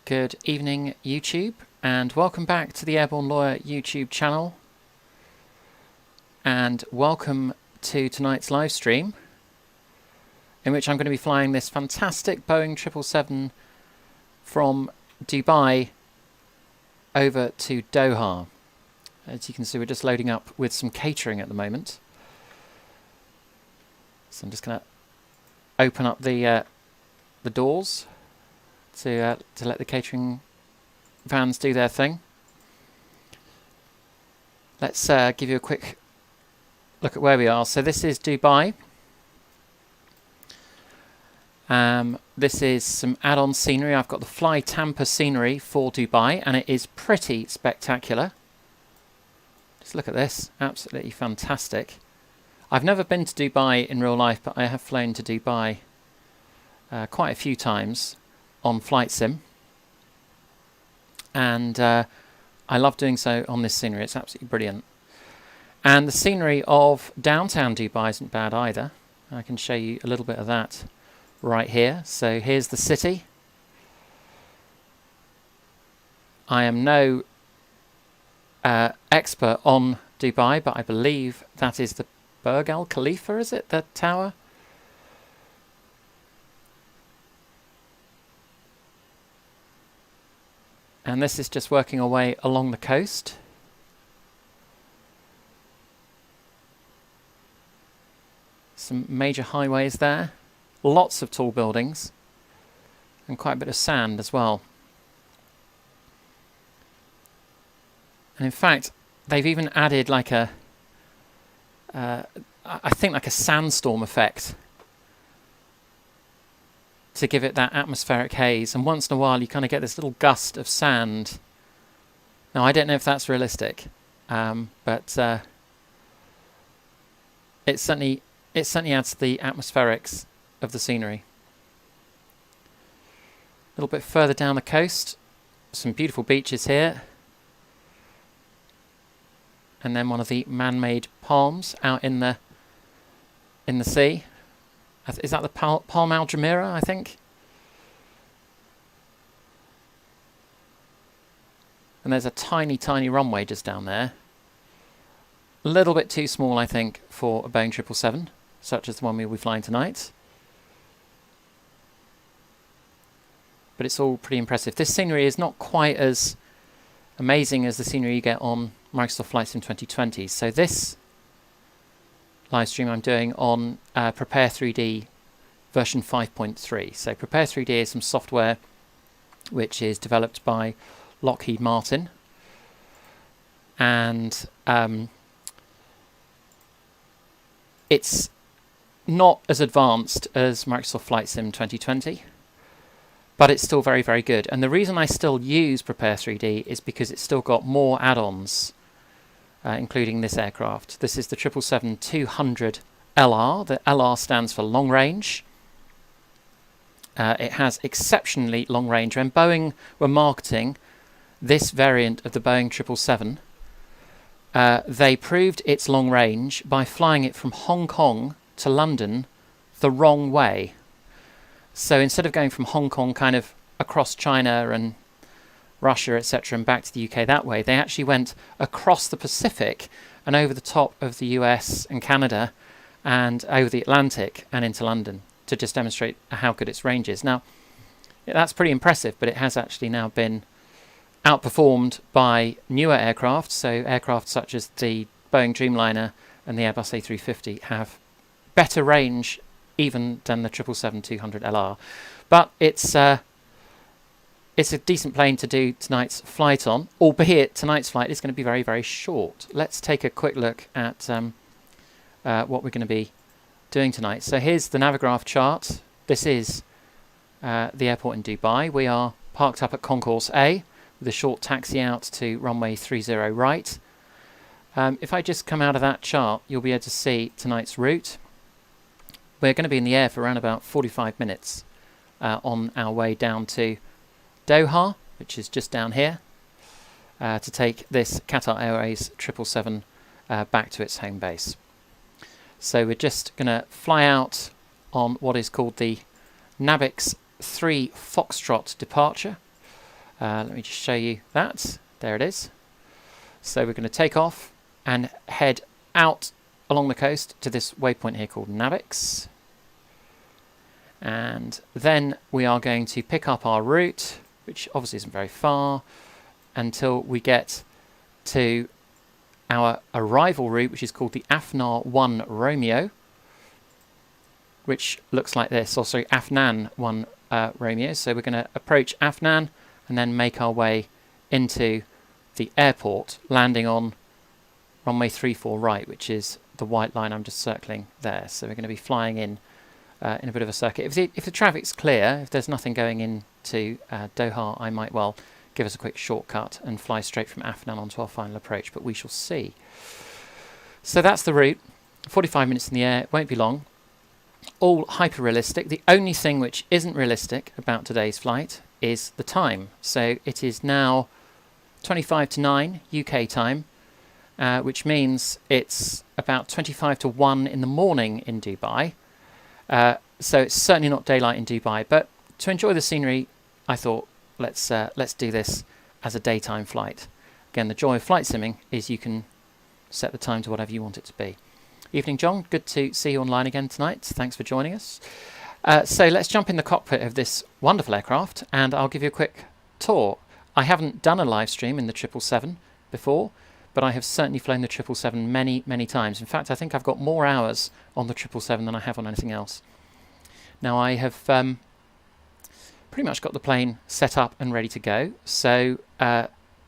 Good evening, YouTube, and welcome back to the Airborne Lawyer YouTube channel, and welcome to tonight's live stream in which I'm going to be flying this fantastic Boeing 777 from Dubai over to Doha. As you can see, we're just loading up with some catering at the moment, so I'm just going to open up the doors to let the catering vans do their thing. Let's give you a quick look at where we are. So this is Dubai. This is some add-on scenery. I've got the Fly Tampa scenery for Dubai, and it is pretty spectacular. Just look at this, absolutely fantastic. I've never been to Dubai in real life, but I have flown to Dubai quite a few times on flight sim, and I love doing so on this scenery. It's absolutely brilliant. And the scenery of downtown Dubai isn't bad either. I can show you a little bit of that right here. So here's the city. I am no expert on Dubai, but I believe that is the Burj Al Khalifa, is it? The tower? And this is just working our way along the coast. Some major highways there. Lots of tall buildings. And quite a bit of sand as well. And in fact, they've even added like a, I think like a sandstorm effect to give it that atmospheric haze, and once in a while you kind of get this little gust of sand. Now I don't know if that's realistic, but it certainly adds to the atmospherics of the scenery. A little bit further down the coast, some beautiful beaches here, and then one of the man-made palms out in the sea. Is that the Palm Al Jumeirah, I think? And there's a tiny, tiny runway just down there. A little bit too small, I think, for a Boeing 777, such as the one we'll be flying tonight. But it's all pretty impressive. This scenery is not quite as amazing as the scenery you get on Microsoft Flight Sim 2020. So this live stream I'm doing on Prepare 3D version 5.3. So Prepare 3D is some software which is developed by Lockheed Martin, and it's not as advanced as Microsoft Flight Sim 2020, but it's still very, very good. And the reason I still use Prepare 3D is because it's still got more add-ons, including this aircraft. This is the 777-200 LR. The LR stands for long range. It has exceptionally long range. When Boeing were marketing this variant of the Boeing 777, they proved its long range by flying it from Hong Kong to London the wrong way. So instead of going from Hong Kong kind of across China and Russia, etc., and back to the UK that way, they actually went across the Pacific and over the top of the US and Canada and over the Atlantic and into London to just demonstrate how good its range is. Now, that's pretty impressive, but it has actually now been outperformed by newer aircraft. So aircraft such as the Boeing Dreamliner and the Airbus A350 have better range even than the 777-200 LR. But it's a decent plane to do tonight's flight on, albeit tonight's flight is going to be very, very short. Let's take a quick look at what we're going to be doing tonight. So here's the Navigraph chart. This is the airport in Dubai. We are parked up at Concourse A with a short taxi out to runway 30 right. If I just come out of that chart, you'll be able to see tonight's route. We're going to be in the air for around about 45 minutes on our way down to Doha, which is just down here, to take this Qatar Airways 777 back to its home base. So we're just going to fly out on what is called the Navix 3 Foxtrot departure, Let me just show you that. There it is. So we're going to take off and head out along the coast to this waypoint here called Navix. And then we are going to pick up our route, which obviously isn't very far, until we get to our arrival route, which is called the Afnar 1 Romeo, which looks like this. Also Afnan 1 Romeo. So we're going to approach Afnan and then make our way into the airport, landing on runway 34 right, which is the white line I'm just circling there. So we're going to be flying in a bit of a circuit. If the traffic's clear, if there's nothing going into Doha, I might well give us a quick shortcut and fly straight from Afnan onto our final approach, but we shall see. So that's the route. 45 minutes in the air, it won't be long. All hyper realistic. The only thing which isn't realistic about today's flight is the time. So it is now 25 to 9 UK time, which means it's about 25 to 1 in the morning in Dubai. So it's certainly not daylight in Dubai, but to enjoy the scenery, I thought let's do this as a daytime flight. Again, the joy of flight simming is you can set the time to whatever you want it to be. Evening, John. Good to see you online again tonight. Thanks for joining us. So let's jump in the cockpit of this wonderful aircraft, and I'll give you a quick tour. I haven't done a live stream in the 777 before, but I have certainly flown the 777 many, many times. In fact, I think I've got more hours on the 777 than I have on anything else. Now, I have pretty much got the plane set up and ready to go. So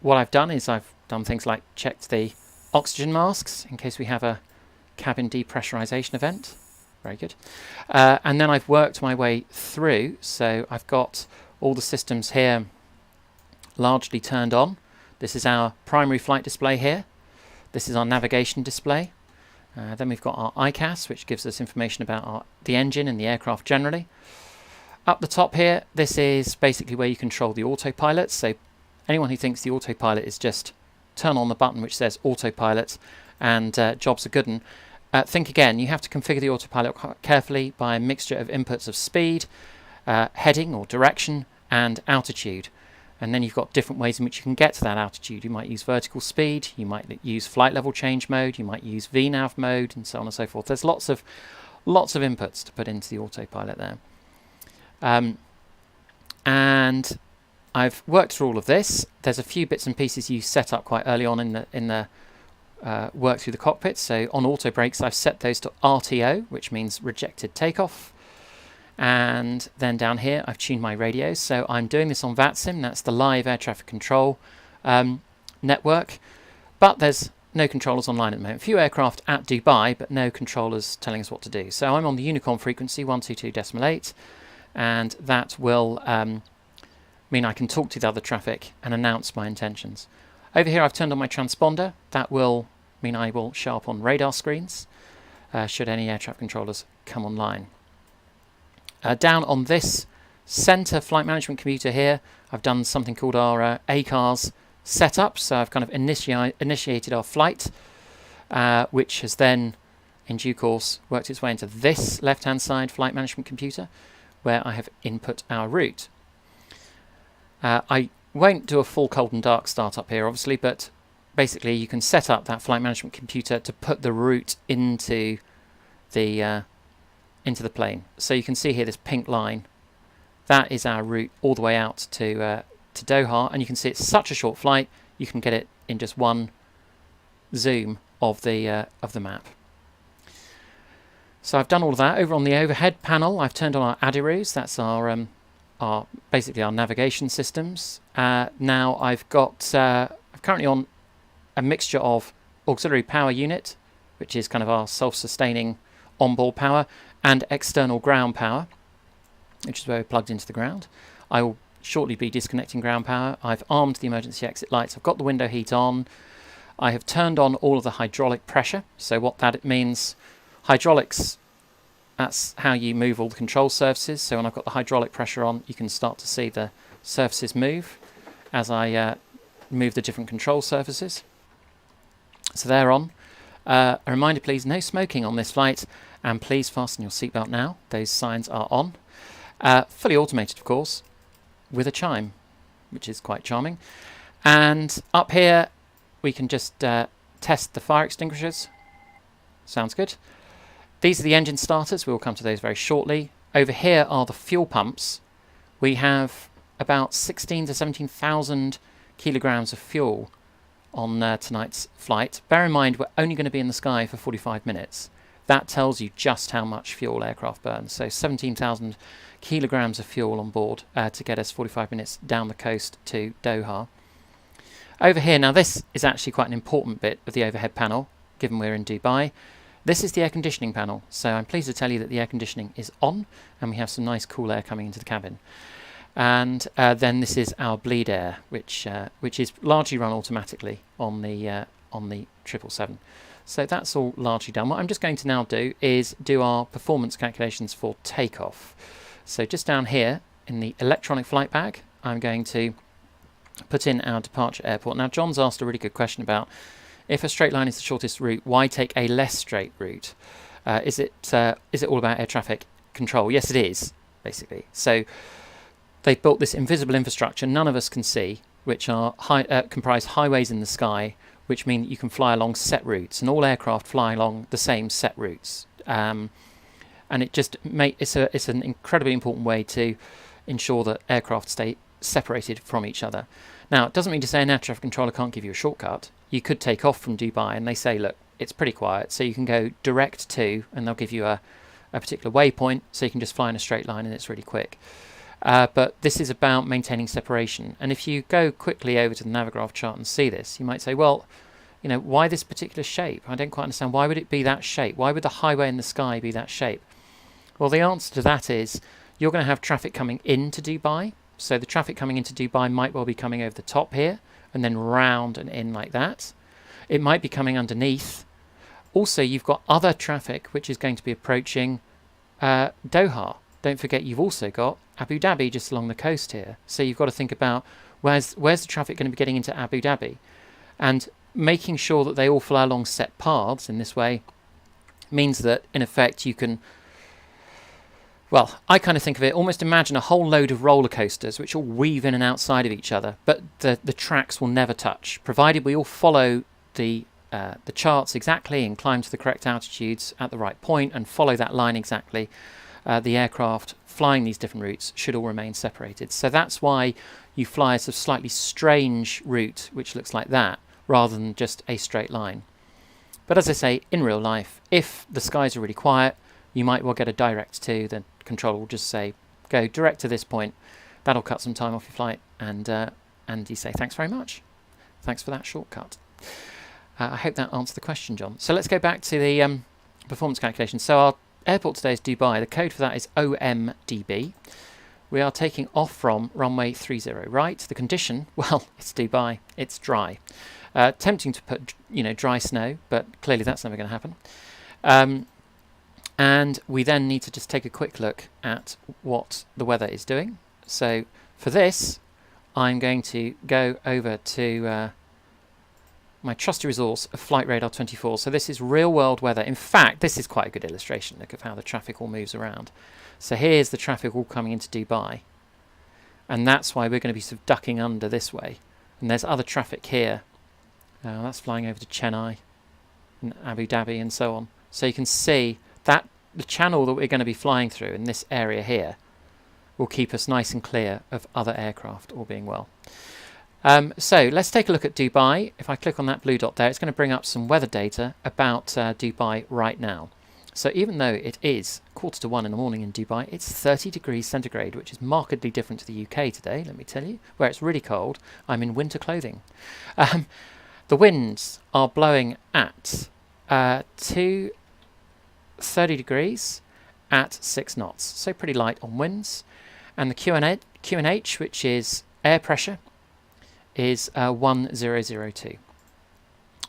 what I've done is I've done things like checked the oxygen masks in case we have a cabin depressurization event. Very good. And then I've worked my way through. So I've got all the systems here largely turned on. This is our primary flight display here. This is our navigation display. Then we've got our ICAS, which gives us information about the engine and the aircraft generally. Up the top here, this is basically where you control the autopilot. So anyone who thinks the autopilot is just turn on the button which says autopilot and jobs are good 'un, think again. You have to configure the autopilot carefully by a mixture of inputs of speed, heading or direction, and altitude. And then you've got different ways in which you can get to that altitude. You might use vertical speed, you might use flight level change mode, you might use VNAV mode, and so on and so forth. There's lots of inputs to put into the autopilot there. And I've worked through all of this. There's a few bits and pieces you set up quite early on in the work through the cockpit. So on auto brakes, I've set those to RTO, which means rejected takeoff. And then down here, I've tuned my radios. So I'm doing this on VATSIM. That's the live air traffic control network. But there's no controllers online at the moment. A few aircraft at Dubai, but no controllers telling us what to do. So I'm on the Unicorn frequency 122.8, and that will mean I can talk to the other traffic and announce my intentions. Over here, I've turned on my transponder. That will mean I will show up on radar screens should any air traffic controllers come online. Down on this center flight management computer here, I've done something called our ACARS setup. So I've kind of initiated our flight, which has then, in due course, worked its way into this left-hand side flight management computer, where I have input our route. I won't do a full cold and dark startup here, obviously, but basically you can set up that flight management computer to put the route into the plane. So you can see here this pink line. That is our route all the way out to Doha, and you can see it's such a short flight you can get it in just one zoom of the map. So I've done all of that. Over on the overhead panel, I've turned on our ADIRUs. That's our basically our navigation systems. Now I'm currently on a mixture of auxiliary power unit, which is kind of our self-sustaining onboard power, and external ground power, which is where we're plugged into the ground. I will shortly be disconnecting ground power. I've armed the emergency exit lights. I've got the window heat on. I have turned on all of the hydraulic pressure. So what that means, hydraulics, that's how you move all the control surfaces. So when I've got the hydraulic pressure on, you can start to see the surfaces move as I move the different control surfaces. So they're on. A reminder, please, no smoking on this flight, and please fasten your seatbelt now. Those signs are on. Fully automated, of course, with a chime. which is quite charming. And up here, we can just test the fire extinguishers. Sounds good. These are the engine starters. We'll come to those very shortly. Over here are the fuel pumps. We have about 16 to 17,000 kilograms of fuel on tonight's flight. Bear in mind, we're only going to be in the sky for 45 minutes. That tells you just how much fuel aircraft burns. So 17,000 kilograms of fuel on board to get us 45 minutes down the coast to Doha. Over here, now this is actually quite an important bit of the overhead panel, given we're in Dubai. This is the air conditioning panel, so I'm pleased to tell you that the air conditioning is on, and we have some nice cool air coming into the cabin. And then this is our bleed air, which is largely run automatically on the 777. So that's all largely done. What I'm just going to now do is do our performance calculations for takeoff. So just down here in the electronic flight bag, I'm going to put in our departure airport. Now, John's asked a really good question about if a straight line is the shortest route, why take a less straight route? Is it all about air traffic control? Yes, it is, basically. So they've built this invisible infrastructure none of us can see, which are comprise highways in the sky, which mean that you can fly along set routes, and all aircraft fly along the same set routes. And it just it's an incredibly important way to ensure that aircraft stay separated from each other. Now, it doesn't mean to say an air traffic controller can't give you a shortcut. You could take off from Dubai and they say, look, it's pretty quiet, so you can go direct to, and they'll give you a particular waypoint, so you can just fly in a straight line and it's really quick. But this is about maintaining separation. And if you go quickly over to the Navigraph chart and see this, you might say, well, you know, why this particular shape? I don't quite understand. Why would it be that shape? Why would the highway in the sky be that shape? Well, the answer to that is you're going to have traffic coming into Dubai. So the traffic coming into Dubai might well be coming over the top here and then round and in like that. It might be coming underneath. Also, you've got other traffic which is going to be approaching Doha. Don't forget, you've also got Abu Dhabi just along the coast here. So you've got to think about where's the traffic going to be getting into Abu Dhabi, and making sure that they all fly along set paths in this way means that in effect you can, well, I kind of think of it, almost imagine a whole load of roller coasters which all weave in and outside of each other, but the tracks will never touch, provided we all follow the charts exactly and climb to the correct altitudes at the right point and follow that line exactly. The aircraft flying these different routes should all remain separated. So that's why you fly a sort of slightly strange route which looks like that, rather than just a straight line. But as I say, in real life, if the skies are really quiet, you might well get a direct to. The controller will just say, go direct to this point. That'll cut some time off your flight, and you say, thanks very much. Thanks for that shortcut. I hope that answered the question, John. So let's go back to the performance calculation. So our airport today is Dubai. The code for that is OMDB. We are taking off from runway 30, right? The condition, well, it's Dubai. It's dry. Tempting to put, dry snow, but clearly that's never going to happen. And we then need to just take a quick look at what the weather is doing. So for this, I'm going to go over to my trusty resource of Flight Radar 24. So this is real world weather. In fact, this is quite a good illustration. Look at how the traffic all moves around. So here's the traffic all coming into Dubai. And that's why we're going to be sort of ducking under this way. And there's other traffic here. That's flying over to Chennai and Abu Dhabi and so on. So you can see that the channel that we're going to be flying through in this area here will keep us nice and clear of other aircraft, all being well. So let's take a look at Dubai. If I click on that blue dot there, it's going to bring up some weather data about Dubai right now. So even though it is 1:45 in the morning in Dubai, it's 30 degrees centigrade, which is markedly different to the UK today, let me tell you, where it's really cold. I'm in winter clothing. The winds are blowing at 30 degrees at 6 knots, so pretty light on winds. And the QNH, which is air pressure, is 1002.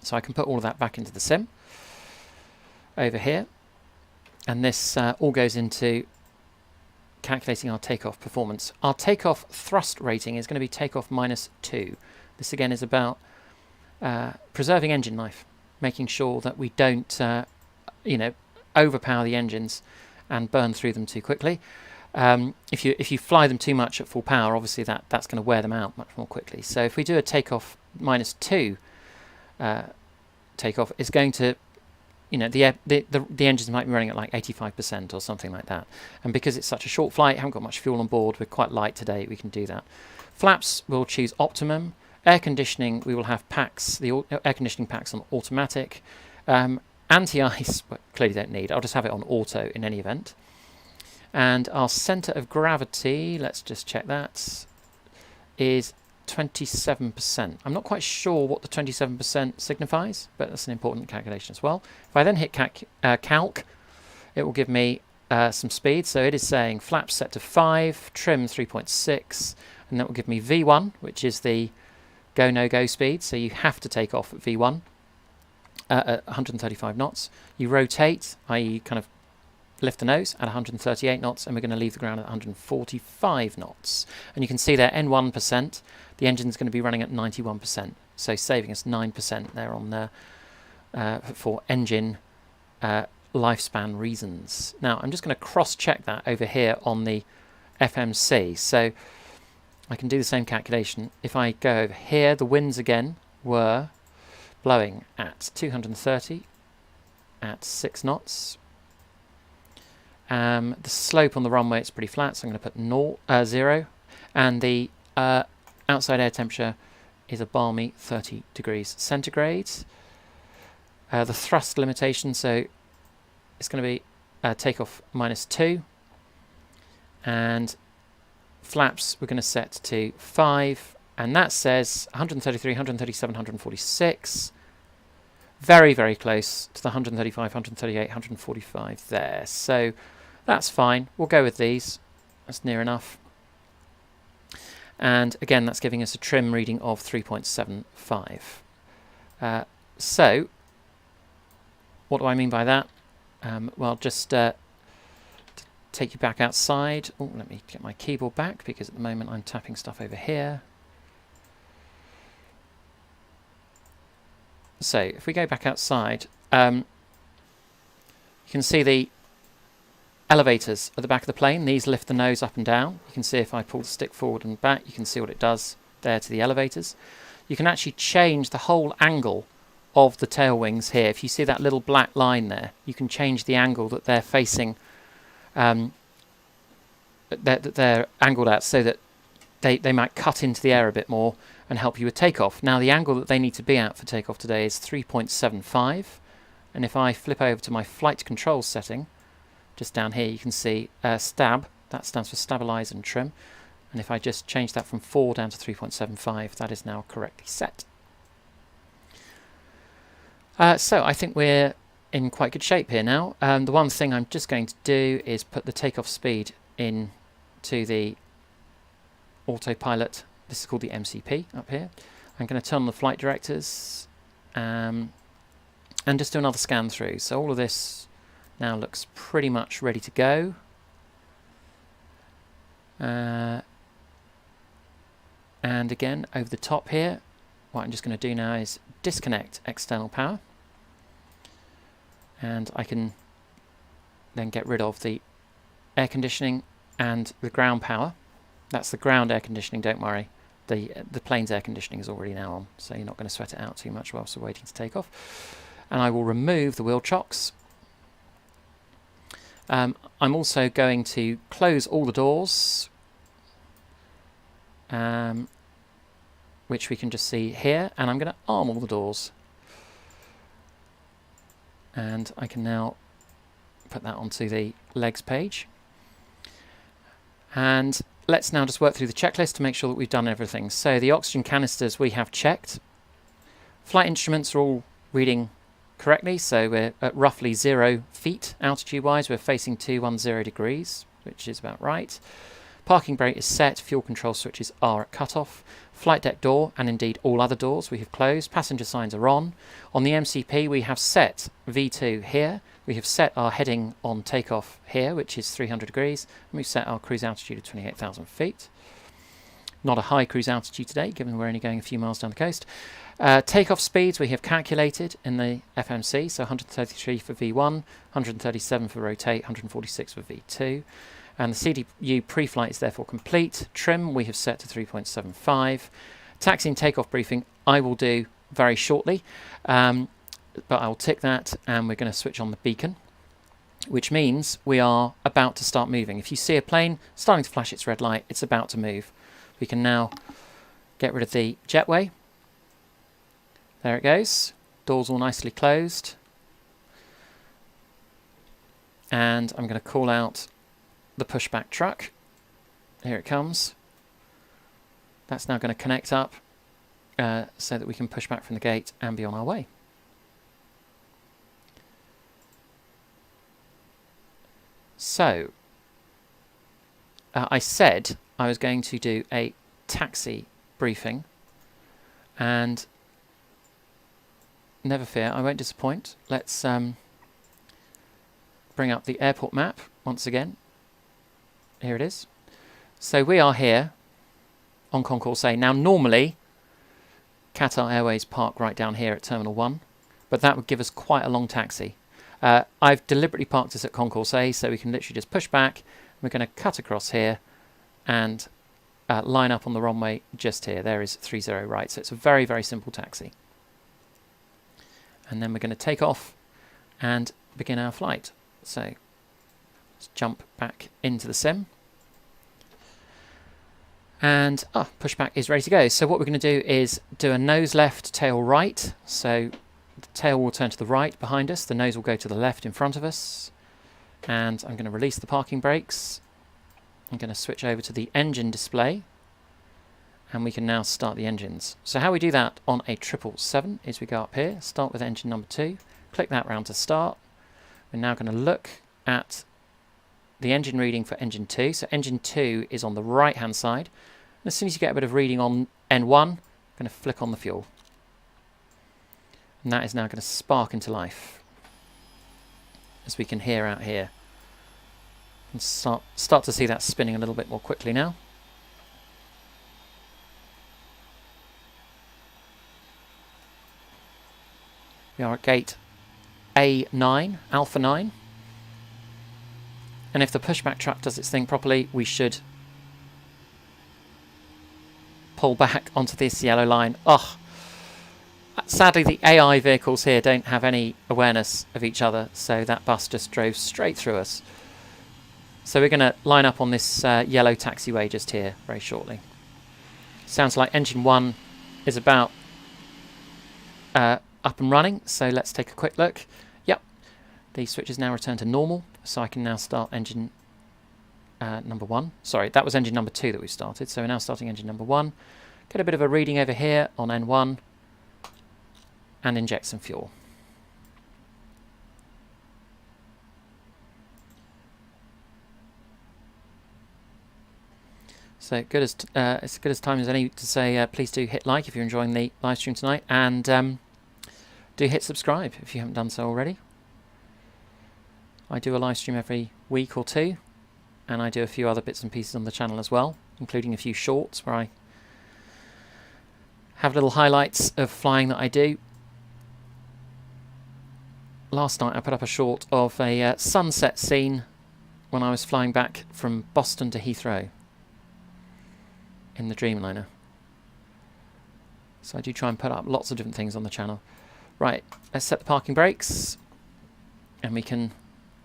So I can put all of that back into the sim over here. And this all goes into calculating our takeoff performance. Our takeoff thrust rating is going to be takeoff -2. This again is about preserving engine life, making sure that we don't overpower the engines and burn through them too quickly. If you fly them too much at full power, obviously that's going to wear them out much more quickly. So if we do a takeoff -2 takeoff, it's going to, the engines might be running at like 85% or something like that. And because it's such a short flight, haven't got much fuel on board, we're quite light today, we can do that. Flaps, we'll choose optimum. Air conditioning, we will have packs, the air conditioning packs on automatic. Anti-ice, well, clearly don't need. I'll just have it on auto in any event. And our centre of gravity, let's just check that, is 27%. I'm not quite sure what the 27% signifies, but that's an important calculation as well. If I then hit calc, it will give me some speed. So it is saying flaps set to 5, trim 3.6, and that will give me V1, which is the go, no-go speed. So you have to take off at V1 at 135 knots. You rotate, i.e. kind of lift the nose at 138 knots, and we're going to leave the ground at 145 knots. And you can see there, N1%, the engine's going to be running at 91%, so saving us 9% there on there for engine lifespan reasons. Now, I'm just going to cross-check that over here on the FMC. So I can do the same calculation. If I go over here, the winds again were blowing at 230 at 6 knots. The slope on the runway is pretty flat, so I'm going to put 0. And the outside air temperature is a balmy 30 degrees centigrade. The thrust limitation, so it's going to be takeoff -2. And flaps we're going to set to 5. And that says 133, 137, 146. Very, very close to the 135, 138, 145 there. So that's fine. We'll go with these. That's near enough. And again, that's giving us a trim reading of 3.75. So what do I mean by that? Well, just to take you back outside. Oh, let me get my keyboard back, because at the moment I'm tapping stuff over here. So if we go back outside, you can see the elevators at the back of the plane. These lift the nose up and down. You can see if I pull the stick forward and back, you can see what it does there to the elevators. You can actually change the whole angle of the tail wings here. If you see that little black line there, you can change the angle that they're facing, that they're angled at, so that they might cut into the air a bit more and help you with takeoff. Now, the angle that they need to be at for takeoff today is 3.75. And if I flip over to my flight control setting, just down here, you can see stab. That stands for stabilize and trim. And if I just change that from 4 down to 3.75, that is now correctly set. So I think we're in quite good shape here now. The one thing I'm just going to do is put the takeoff speed in to the autopilot. This is called the MCP up here. I'm going to turn on the flight directors and just do another scan through. So all of this now looks pretty much ready to go. And again, over the top here, what I'm just going to do now is disconnect external power. And I can then get rid of the air conditioning and the ground power. That's the ground air conditioning, don't worry. The plane's air conditioning is already now on, so you're not going to sweat it out too much whilst we're waiting to take off. And I will remove the wheel chocks. I'm also going to close all the doors, which we can just see here, and I'm going to arm all the doors. And I can now put that onto the legs page. And let's now just work through the checklist to make sure that we've done everything. So the oxygen canisters we have checked. Flight instruments are all reading correctly, so we're at roughly 0 feet altitude-wise. We're facing 210 degrees, which is about right. Parking brake is set. Fuel control switches are at cut-off. Flight deck door, and indeed all other doors, we have closed. Passenger signs are on. On the MCP, we have set V2 here. We have set our heading on takeoff here, which is 300 degrees. And we've set our cruise altitude at 28,000 feet. Not a high cruise altitude today, given we're only going a few miles down the coast. Takeoff speeds we have calculated in the FMC, so 133 for V1, 137 for rotate, 146 for V2. And the CDU pre-flight is therefore complete. Trim we have set to 3.75. Taxi and takeoff briefing I will do very shortly, but I'll tick that, and we're going to switch on the beacon, which means we are about to start moving. If you see a plane starting to flash its red light, it's about to move. We can now get rid of the jetway. There it goes. Doors all nicely closed. And I'm going to call out the pushback truck. Here it comes. That's now going to connect up so that we can push back from the gate and be on our way. So, I said I was going to do a taxi briefing, and never fear, I won't disappoint. Let's bring up the airport map once again. Here it is. So we are here on Concourse A. Now normally Qatar Airways park right down here at Terminal 1, but that would give us quite a long taxi. I've deliberately parked us at Concourse A so we can literally just push back. We're going to cut across here and line up on the runway just here. There is 30 right, so it's a very, very simple taxi. And then we're going to take off and begin our flight. So let's jump back into the sim. And pushback is ready to go. So what we're going to do is do a nose left, tail right. So the tail will turn to the right behind us. The nose will go to the left in front of us. And I'm going to release the parking brakes. I'm going to switch over to the engine display. And we can now start the engines. So how we do that on a 777 is we go up here, start with engine number 2, click that round to start. We're now going to look at the engine reading for engine 2. So engine 2 is on the right hand side. And as soon as you get a bit of reading on N1, I'm going to flick on the fuel. And that is now going to spark into life, as we can hear out here. And start to see that spinning a little bit more quickly now. We are at gate A9, Alpha 9. And if the pushback truck does its thing properly, we should pull back onto this yellow line. Oh, sadly the AI vehicles here don't have any awareness of each other, so that bus just drove straight through us. So we're going to line up on this yellow taxiway just here very shortly. Sounds like engine 1 is about up and running, so let's take a quick look. Yep, the switches now return to normal, so I can now start engine number 1. Sorry, that was engine number 2 that we started, so we're now starting engine number 1. Get a bit of a reading over here on N1 and inject some fuel. So it's as good as time as any to say please do hit like if you're enjoying the live stream tonight, and do hit subscribe if you haven't done so already. I do a live stream every week or two, and I do a few other bits and pieces on the channel as well, including a few shorts where I have little highlights of flying that I do. Last night I put up a short of a sunset scene when I was flying back from Boston to Heathrow in the Dreamliner. So I do try and put up lots of different things on the channel. Right, let's set the parking brakes and we can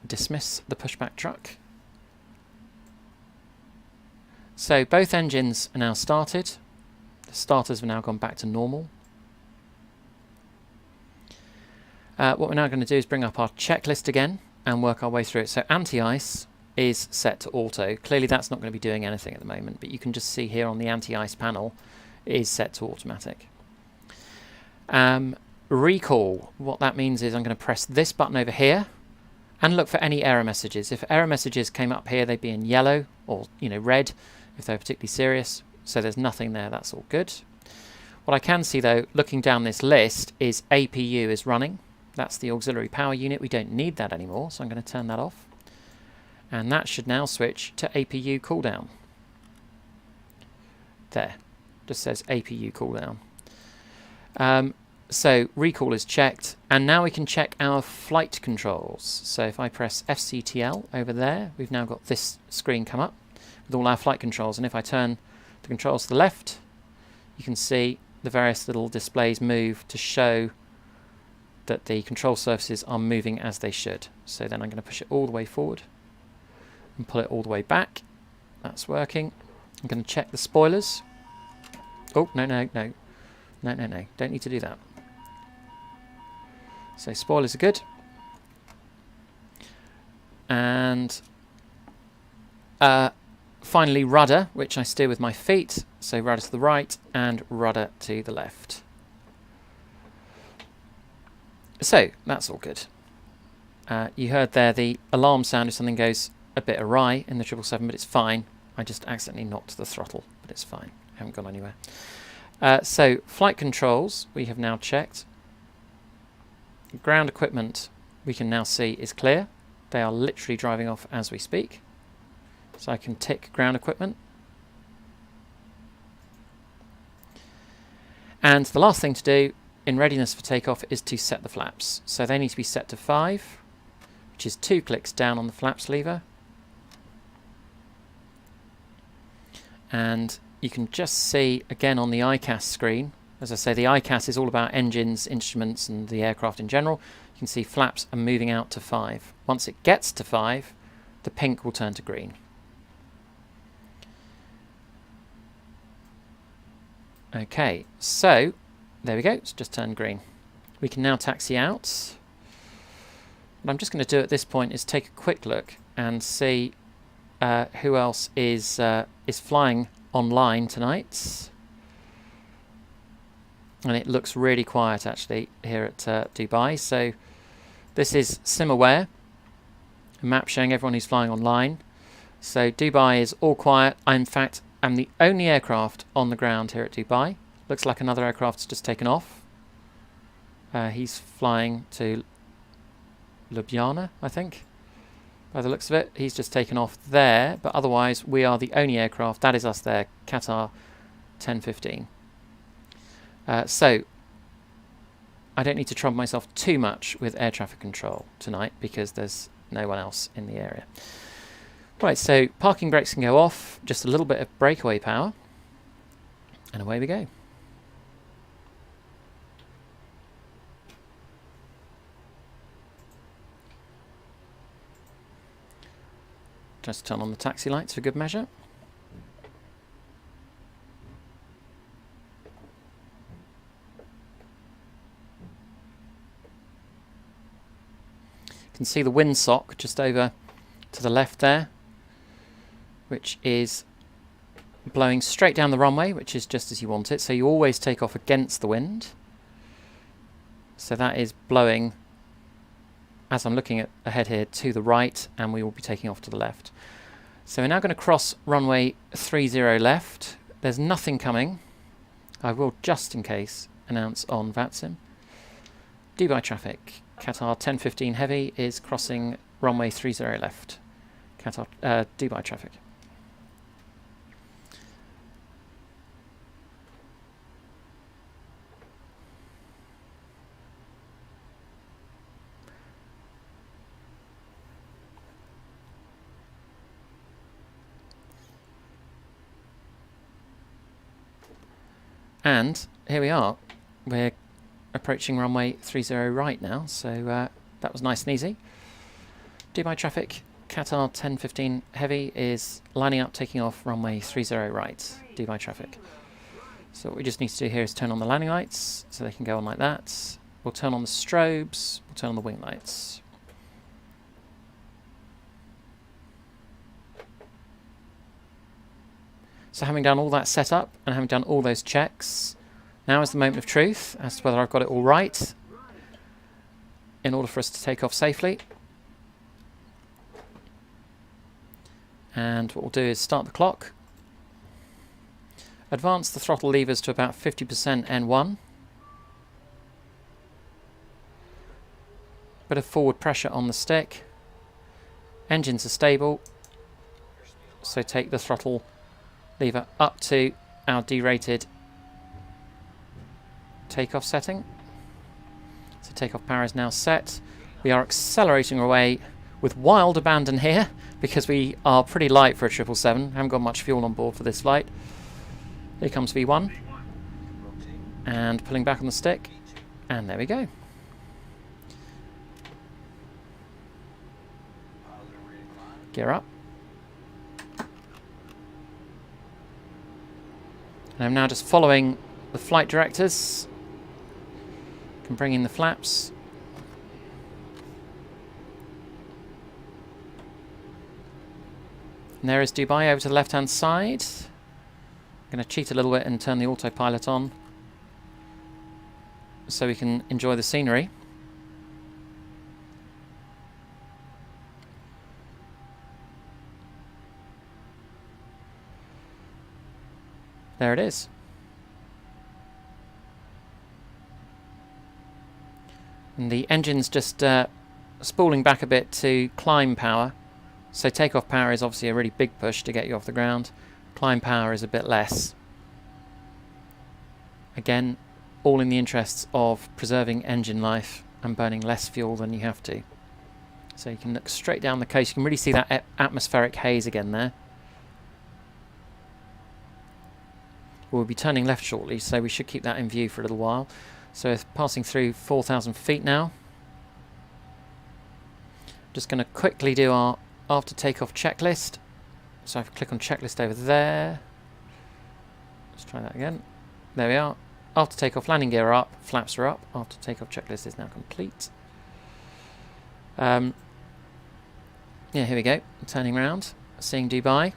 dismiss the pushback truck. So both engines are now started. The starters have now gone back to normal. What we're now going to do is bring up our checklist again and work our way through it. So anti-ice is set to auto. Clearly that's not going to be doing anything at the moment, but you can just see here on the anti-ice panel it is set to automatic. Recall, what that means is I'm going to press this button over here and look for any error messages. If error messages came up here, they'd be in yellow or red if they're particularly serious. So there's nothing there, that's all good. What I can see though, looking down this list, is APU is running. That's the auxiliary power unit. We don't need that anymore, so I'm going to turn that off. And that should now switch to APU cooldown. There, just says APU cooldown. So recall is checked, and now we can check our flight controls. So if I press FCTL over there, we've now got this screen come up with all our flight controls, and if I turn the controls to the left, you can see the various little displays move to show that the control surfaces are moving as they should. So then I'm going to push it all the way forward and pull it all the way back. That's working. I'm going to check the spoilers. Oh, no, don't need to do that. So spoilers are good. And finally rudder, which I steer with my feet. So rudder to the right and rudder to the left. So that's all good. You heard there the alarm sound if something goes a bit awry in the 777, but it's fine. I just accidentally knocked the throttle, but it's fine. I haven't gone anywhere. So flight controls we have now checked. Ground equipment we can now see is clear. They are literally driving off as we speak. So I can tick ground equipment. And the last thing to do in readiness for takeoff is to set the flaps. So they need to be set to 5, which is 2 clicks down on the flaps lever. And you can just see again on the ICAS screen, as I say, the ICAS is all about engines, instruments and the aircraft in general. You can see flaps are moving out to 5. Once it gets to 5, the pink will turn to green. Okay, so there we go, it's just turned green. We can now taxi out. What I'm just going to do at this point is take a quick look and see who else is flying online tonight. And it looks really quiet actually here at Dubai. So this is SimAware, a map showing everyone who's flying online. So Dubai is all quiet. In fact, I'm the only aircraft on the ground here at Dubai. Looks like another aircraft's just taken off. He's flying to Ljubljana, I think. By the looks of it, he's just taken off there. But otherwise, we are the only aircraft. That is us there, Qatar 1015. So I don't need to trouble myself too much with air traffic control tonight because there's no one else in the area. Right, so parking brakes can go off, just a little bit of breakaway power, and away we go. Just turn on the taxi lights for good measure. You can see the windsock just over to the left there, which is blowing straight down the runway, which is just as you want it. So you always take off against the wind. So that is blowing, as I'm looking ahead here, to the right, and we will be taking off to the left. So we're now going to cross runway 30 left. There's nothing coming. I will, just in case, announce on VATSIM. Dubai traffic. Qatar 1015 Heavy is crossing runway 30 left. Qatar Dubai traffic. And here we are. We're approaching runway 30 right now, so that was nice and easy. Dubai traffic. Qatar 1015 Heavy is lining up, taking off runway 30 right, Dubai traffic. So what we just need to do here is turn on the landing lights, so they can go on like that. We'll turn on the strobes, we'll turn on the wing lights. So having done all that setup and having done all those checks, now is the moment of truth as to whether I've got it all right in order for us to take off safely. And what we'll do is start the clock, advance the throttle levers to about 50% N1, bit of forward pressure on the stick, engines are stable, so take the throttle lever up to our derated takeoff setting. Takeoff power is now set. We are accelerating away with wild abandon here because we are pretty light for a 777. Haven't got much fuel on board for this flight. Here comes V1. And pulling back on the stick. And there we go. Gear up. And I'm now just following the flight directors. Can bring in the flaps. And there is Dubai over to the left-hand side. I'm going to cheat a little bit and turn the autopilot on so we can enjoy the scenery. There it is. And the engine's just spooling back a bit to climb power. So takeoff power is obviously a really big push to get you off the ground. Climb power is a bit less. Again, all in the interests of preserving engine life and burning less fuel than you have to. So you can look straight down the coast. You can really see that atmospheric haze again there. We'll be turning left shortly, so we should keep that in view for a little while. So it's passing through 4,000 feet now. Just going to quickly do our after takeoff checklist. So I click on checklist over there. Let's try that again. There we are. After takeoff, landing gear are up, flaps are up. After takeoff checklist is now complete. Yeah, here we go. Turning around, seeing Dubai.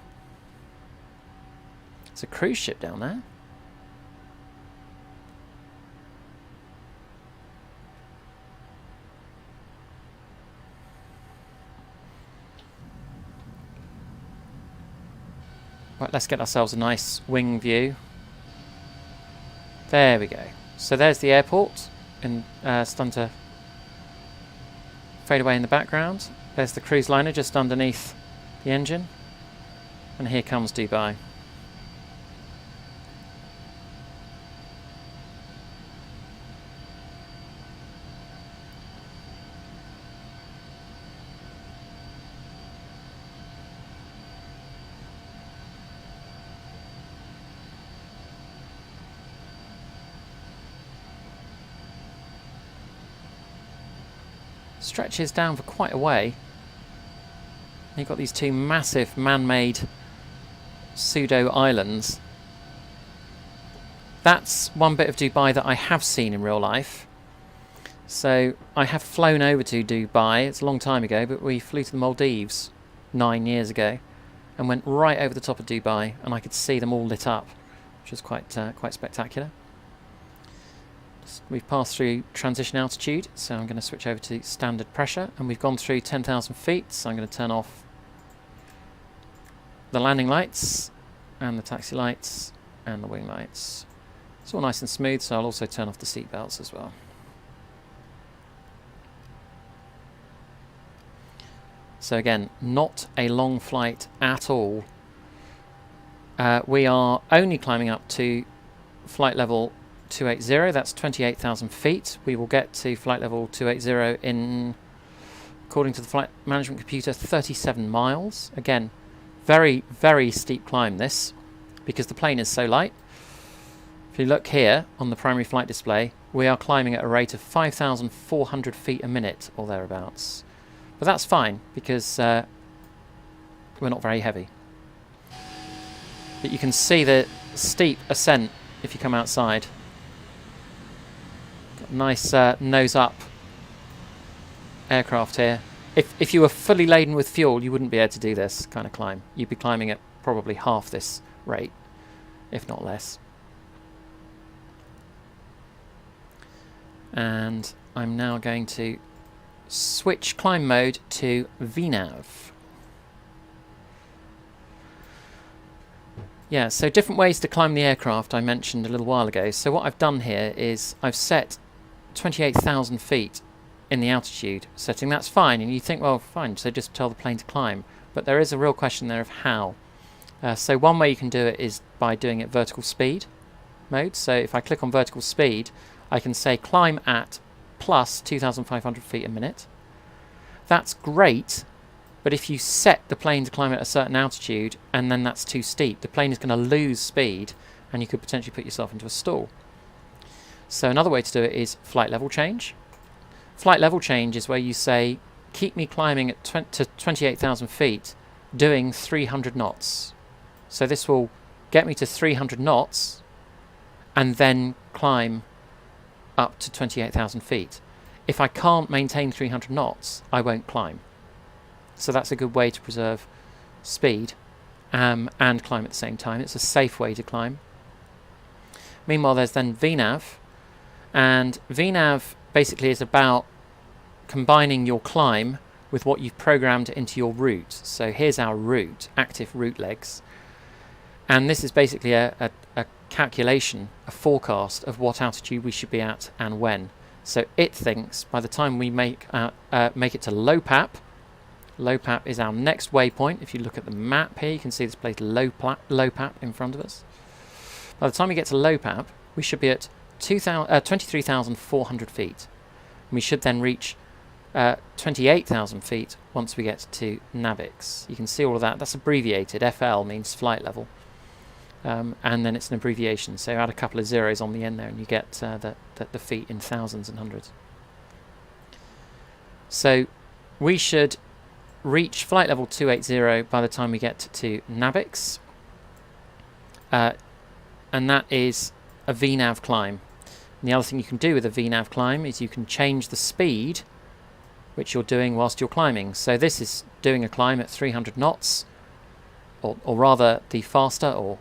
It's a cruise ship down there. Right, let's get ourselves a nice wing view. There we go. So there's the airport, and starting to fade away in the background. There's the cruise liner just underneath the engine. And here comes Dubai. Stretches down for quite a way. You've got these two massive man-made pseudo islands. That's one bit of Dubai that I have seen in real life. So I have flown over to Dubai. It's a long time ago, but we flew to the Maldives 9 years ago and went right over the top of Dubai, and I could see them all lit up, which was quite spectacular. We've passed through transition altitude, so I'm going to switch over to standard pressure, and we've gone through 10,000 feet, so I'm going to turn off the landing lights and the taxi lights and the wing lights. It's all nice and smooth, so I'll also turn off the seat belts as well. So again, not a long flight at all. We are only climbing up to flight level 280, that's 28,000 feet. We will get to flight level 280 in, according to the flight management computer, 37 miles. Again, very, very steep climb this, because the plane is so light. If you look here on the primary flight display, we are climbing at a rate of 5,400 feet a minute, or thereabouts. But that's fine, because we're not very heavy. But you can see the steep ascent if you come outside. Nice nose up aircraft here. If you were fully laden with fuel, you wouldn't be able to do this kind of climb. You'd be climbing at probably half this rate, if not less. And I'm now going to switch climb mode to VNAV. Yeah, so different ways to climb the aircraft I mentioned a little while ago. So what I've done here is I've set 28,000 feet in the altitude setting. That's fine, and you think, well, fine, so just tell the plane to climb. But there is a real question there of how. So one way you can do it is by doing it vertical speed mode. So if I click on vertical speed, I can say climb at plus 2,500 feet a minute. That's great, but if you set the plane to climb at a certain altitude and then that's too steep, the plane is going to lose speed and you could potentially put yourself into a stall. So another way to do it is flight level change. Flight level change is where you say, keep me climbing at to 28,000 feet doing 300 knots. So this will get me to 300 knots and then climb up to 28,000 feet. If I can't maintain 300 knots, I won't climb. So that's a good way to preserve speed and climb at the same time. It's a safe way to climb. Meanwhile, there's then VNAV, and VNAV basically is about combining your climb with what you've programmed into your route. So here's our route, active route legs, and this is basically a calculation, a forecast of what altitude we should be at and when. So it thinks by the time we make it to low PAP is our next waypoint. If you look at the map here, you can see this place low PAP in front of us. By the time we get to low PAP, we should be at 23,400 feet. We should then reach 28,000 feet once we get to NAVIX. You can see all of that. That's abbreviated. FL means flight level. And then it's an abbreviation. So add a couple of zeros on the end there and you get the feet in thousands and hundreds. So we should reach flight level 280 by the time we get to NAVIX. And that is a VNAV climb. And the other thing you can do with a VNAV climb is you can change the speed which you're doing whilst you're climbing. So this is doing a climb at 300 knots, or rather the faster, or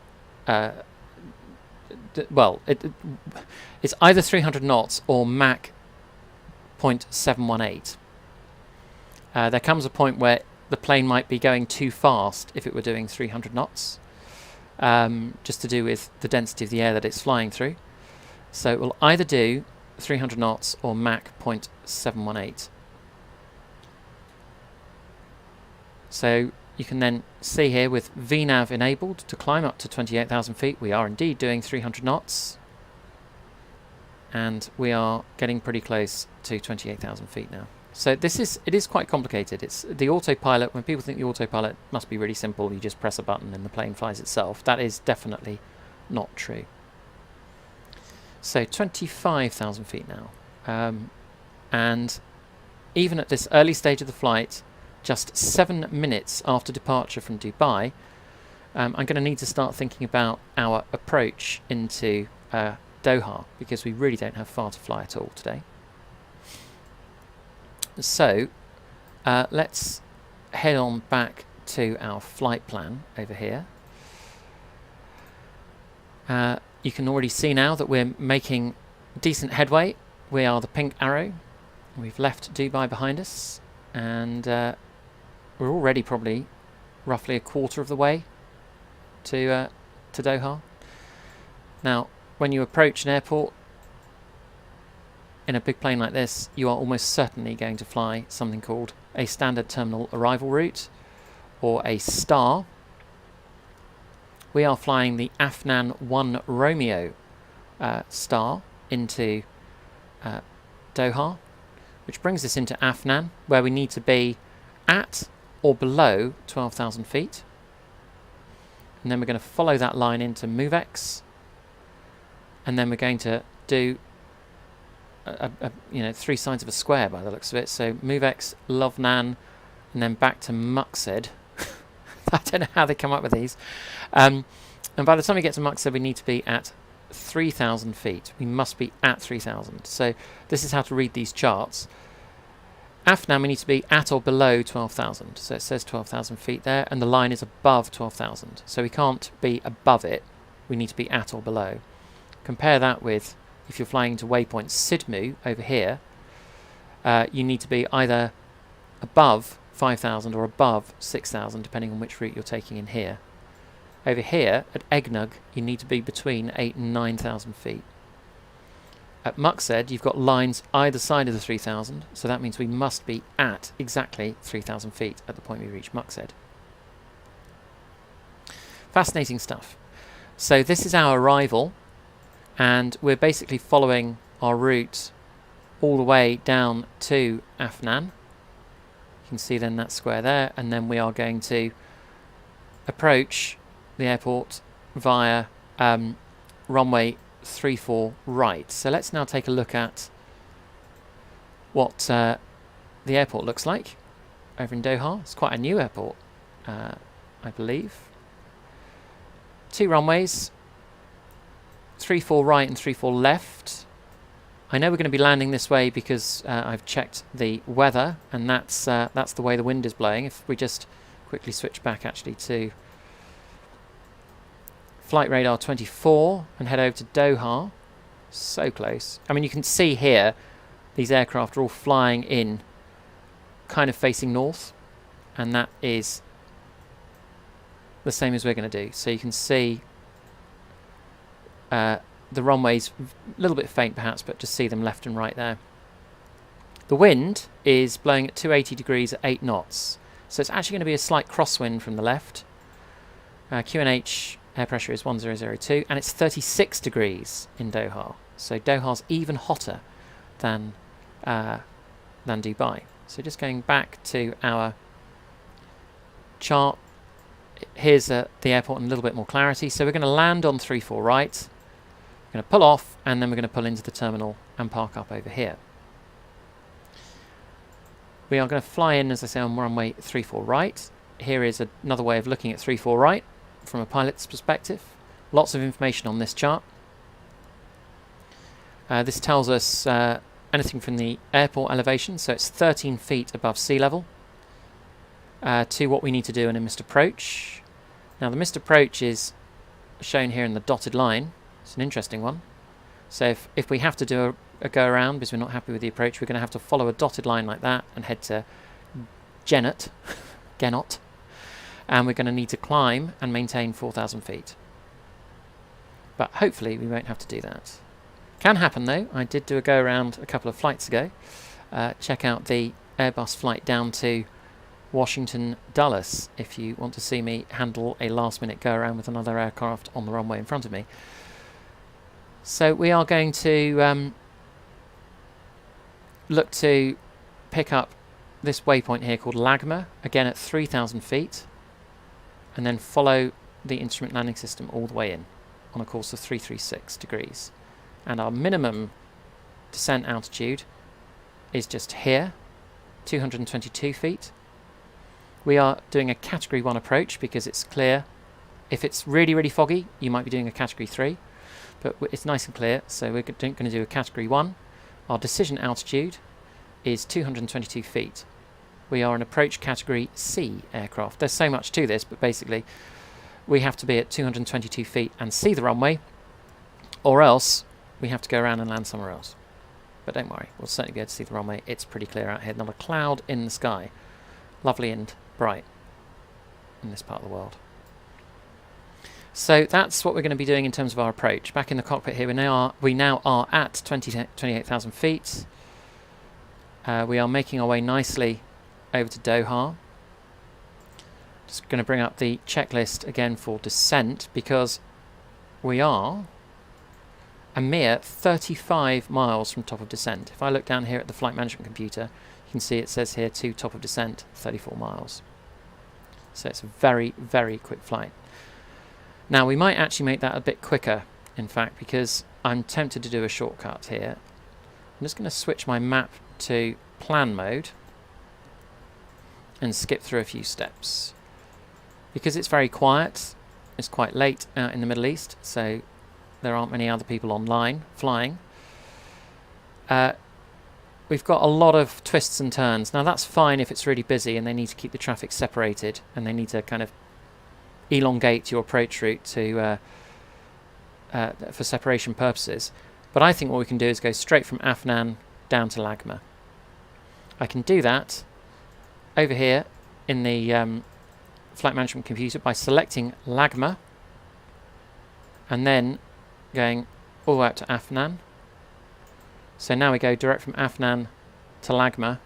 it's either 300 knots or Mach 0.718. There comes a point where the plane might be going too fast if it were doing 300 knots, just to do with the density of the air that it's flying through. So it will either do 300 knots or Mach 0.718. So you can then see here with VNAV enabled to climb up to 28,000 feet, we are indeed doing 300 knots. And we are getting pretty close to 28,000 feet now. So it is quite complicated. It's the autopilot. When people think the autopilot must be really simple, you just press a button and the plane flies itself. That is definitely not true. So 25,000 feet now. And even at this early stage of the flight, just 7 minutes after departure from Dubai, I'm going to need to start thinking about our approach into Doha, because we really don't have far to fly at all today. So let's head on back to our flight plan over here. You can already see now that we're making decent headway. We are the pink arrow. We've left Dubai behind us, and we're already probably roughly a quarter of the way to Doha. Now, when you approach an airport in a big plane like this, you are almost certainly going to fly something called a standard terminal arrival route, or a STAR. We are flying the Afnan 1 Romeo STAR into Doha, which brings us into Afnan, where we need to be at or below 12,000 feet. And then we're going to follow that line into MoveX, and then we're going to do three sides of a square by the looks of it. So MoveX, Lovnan, and then back to Muxed. I don't know how they come up with these. And by the time we get to Muxed, we need to be at 3,000 feet. We must be at 3,000. So this is how to read these charts. Afnan, we need to be at or below 12,000. So it says 12,000 feet there, and the line is above 12,000. So we can't be above it. We need to be at or below. Compare that with if you're flying into waypoint Sidmu over here, you need to be either above 5,000 or above 6,000, depending on which route you're taking in here. Over here, at Egnug, you need to be between 8,000 and 9,000 feet. At Muxed, you've got lines either side of the 3,000, so that means we must be at exactly 3,000 feet at the point we reach Muxed. Fascinating stuff. So this is our arrival, and we're basically following our route all the way down to Afnan. You can see then that square there, and then we are going to approach the airport via runway 34 right. So let's now take a look at what the airport looks like over in Doha. It's quite a new airport, I believe. 2 runways, 34 right and 34 left. I know we're going to be landing this way because I've checked the weather, and that's the way the wind is blowing. If we just quickly switch back actually to flight radar 24 and head over to Doha. So close. I mean, you can see here these aircraft are all flying in kind of facing north, and that is the same as we're going to do. So you can see the runways a little bit faint perhaps, but just see them left and right there. The wind is blowing at 280 degrees at 8 knots, so it's actually going to be a slight crosswind from the left. QNH air pressure is 1002, and it's 36 degrees in Doha, so Doha's even hotter than Dubai. So just going back to our chart, here's the airport in a little bit more clarity. So we're going to land on 34 right, we're going to pull off, and then we're going to pull into the terminal and park up over here. We are going to fly in, as I say, on runway 34 right. Here is another way of looking at 34 right from a pilot's perspective. Lots of information on this chart. This tells us anything from the airport elevation, so it's 13 feet above sea level, to what we need to do in a missed approach. Now the missed approach is shown here in the dotted line. It's an interesting one. So if we have to do a go around because we're not happy with the approach, we're going to have to follow a dotted line like that and head to Genot, and we're going to need to climb and maintain 4,000 feet. But hopefully we won't have to do that. Can happen though. I did do a go around a couple of flights ago. Check out the Airbus flight down to Washington Dulles if you want to see me handle a last minute go around with another aircraft on the runway in front of me. So we are going to look to pick up this waypoint here called Lagma, again at 3,000 feet, and then follow the instrument landing system all the way in on a course of 336 degrees. And our minimum descent altitude is just here, 222 feet. We are doing a Category 1 approach because it's clear. If it's really, really foggy, you might be doing a Category 3, but it's nice and clear, so we're going to do a Category 1. Our decision altitude is 222 feet. We are an approach Category C aircraft. There's so much to this, but basically we have to be at 222 feet and see the runway, or else we have to go around and land somewhere else. But don't worry, we'll certainly be able to see the runway. It's pretty clear out here, not a cloud in the sky. Lovely and bright in this part of the world. So that's what we're going to be doing in terms of our approach. Back in the cockpit here, we now are at 28,000 feet. We are making our way nicely over to Doha. Just going to bring up the checklist again for descent, because we are a mere 35 miles from top of descent. If I look down here at the flight management computer, you can see it says here to top of descent 34 miles. So it's a very, very quick flight. Now we might actually make that a bit quicker, in fact, because I'm tempted to do a shortcut here. I'm just going to switch my map to plan mode and skip through a few steps. Because it's very quiet, it's quite late out in the Middle East, so there aren't many other people online flying. We've got a lot of twists and turns. Now that's fine if it's really busy and they need to keep the traffic separated and they need to kind of elongate your approach route to for separation purposes. But I think what we can do is go straight from Afnan down to Lagma. I can do that over here in the flight management computer by selecting Lagma and then going all the way up to Afnan. So now we go direct from Afnan to Lagma,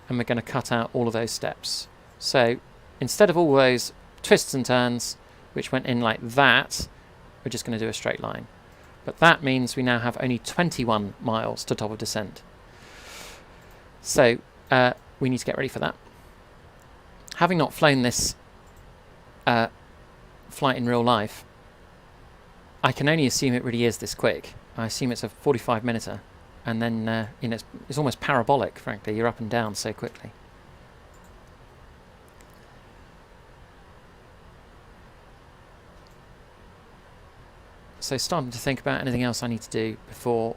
and we're going to cut out all of those steps. So instead of all those twists and turns which went in like that, we're just going to do a straight line. But that means we now have only 21 miles to top of descent. So we need to get ready for that. Having not flown this flight in real life, I can only assume it really is this quick. I assume it's a 45-minuter, and then you know, it's almost parabolic, frankly. You're up and down so quickly. So starting to think about anything else I need to do before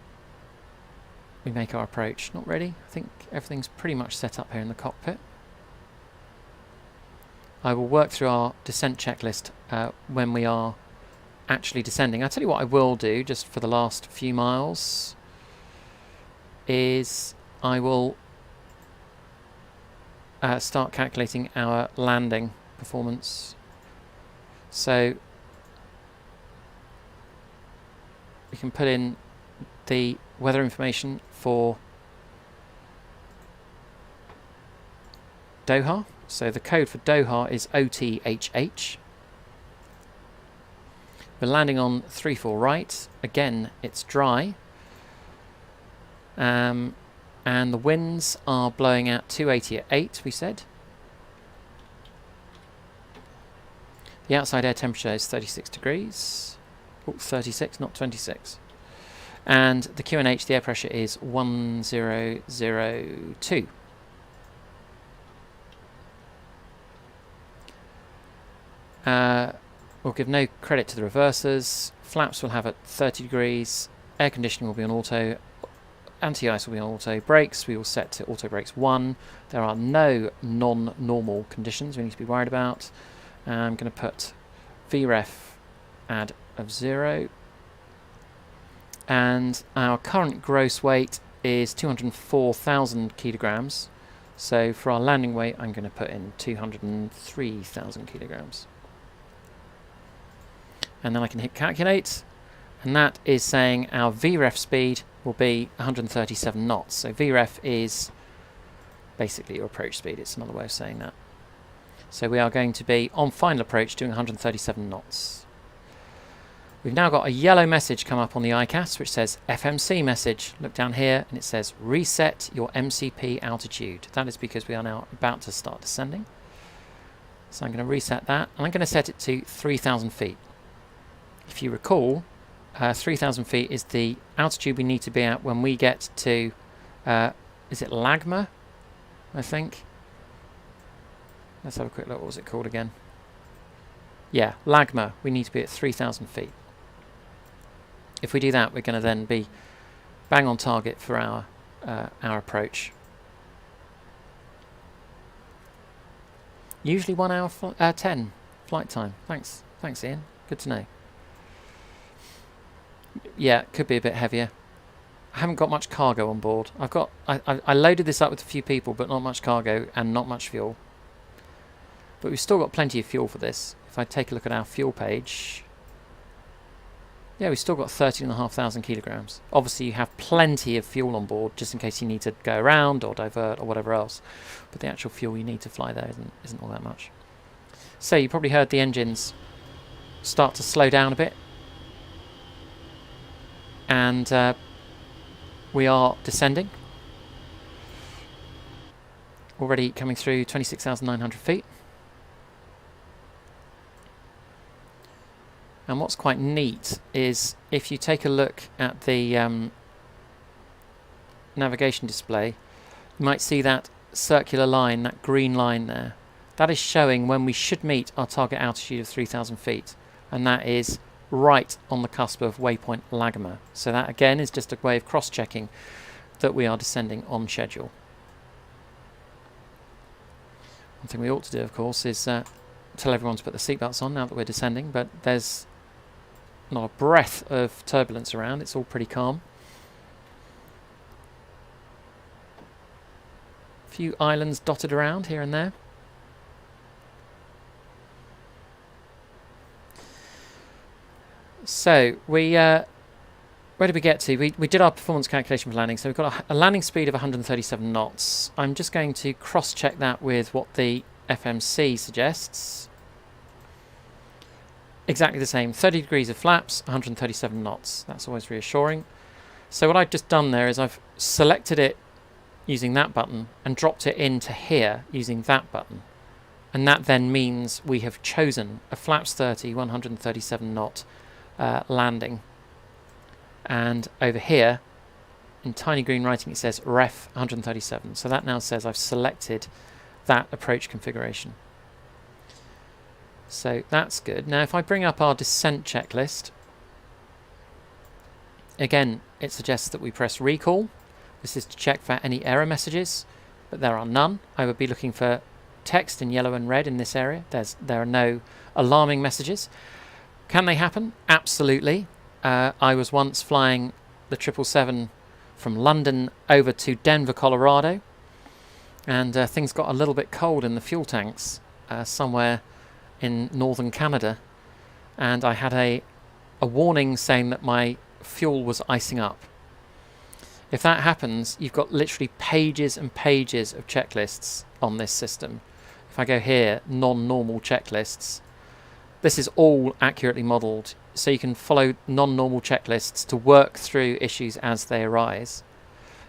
we make our approach. Not really. I think everything's pretty much set up here in the cockpit. I will work through our descent checklist when we are actually descending. I'll tell you what I will do just for the last few miles is I will start calculating our landing performance. So we can put in the weather information for Doha. So the code for Doha is OTHH. We're landing on 3-4 right. Again, it's dry. And the winds are blowing out 280 at 8, we said. The outside air temperature is 36 degrees. Oh, 36, not 26. And the QNH, the air pressure, is 1002. We'll give no credit to the reversers. Flaps will have at 30 degrees. Air conditioning will be on auto. Anti-ice will be on auto. Brakes we will set to auto brakes 1. There are no non-normal conditions we need to be worried about. I'm going to put VREF add of 0. And our current gross weight is 204,000 kilograms. So for our landing weight, I'm going to put in 203,000 kilograms. And then I can hit calculate, and that is saying our VREF speed will be 137 knots. So VREF is basically your approach speed. It's another way of saying that. So we are going to be on final approach doing 137 knots. We've now got a yellow message come up on the ICAS which says FMC message. Look down here and it says reset your MCP altitude. That is because we are now about to start descending. So I'm going to reset that, and I'm going to set it to 3,000 feet. If you recall, 3,000 feet is the altitude we need to be at when we get to, is it Lagma, I think? Let's have a quick look. What was it called again? Yeah, Lagma. We need to be at 3,000 feet. If we do that, we're going to then be bang on target for our approach. Usually 1 hour 10 flight time. Thanks, Ian. Good to know. Yeah, could be a bit heavier. I haven't got much cargo on board. I loaded this up with a few people, but not much cargo and not much fuel. But we've still got plenty of fuel for this. If I take a look at our fuel page, yeah, we've still got 13,500 kilograms. Obviously, you have plenty of fuel on board just in case you need to go around or divert or whatever else. But the actual fuel you need to fly there isn't all that much. So you probably heard the engines start to slow down a bit. And we are descending. Already coming through 26,900 feet. And what's quite neat is if you take a look at the navigation display, you might see that circular line, that green line there. That is showing when we should meet our target altitude of 3,000 feet. And that is right on the cusp of waypoint Lagma. So that again is just a way of cross-checking that we are descending on schedule. One thing we ought to do, of course, is tell everyone to put the seatbelts on now that we're descending, but there's not a breath of turbulence around. It's all pretty calm. A few islands dotted around here and there. So we where did we get to? We did our performance calculation for landing. So we've got a landing speed of 137 knots. I'm just going to cross-check that with what the FMC suggests. Exactly the same. 30 degrees of flaps, 137 knots. That's always reassuring. So what I've just done there is I've selected it using that button and dropped it into here using that button. And that then means we have chosen a flaps 30 137 knot landing. And over here in tiny green writing it says ref 137. So that now says I've selected that approach configuration. So that's good. Now if I bring up our descent checklist, again it suggests that we press recall. This is to check for any error messages, but there are none. I would be looking for text in yellow and red in this area. There are no alarming messages. Can they happen? Absolutely. I was once flying the 777 from London over to Denver, Colorado, and things got a little bit cold in the fuel tanks somewhere in northern Canada, and I had a warning saying that my fuel was icing up. If that happens, you've got literally pages and pages of checklists on this system. If I go here, non-normal checklists, this is all accurately modelled, so you can follow non-normal checklists to work through issues as they arise.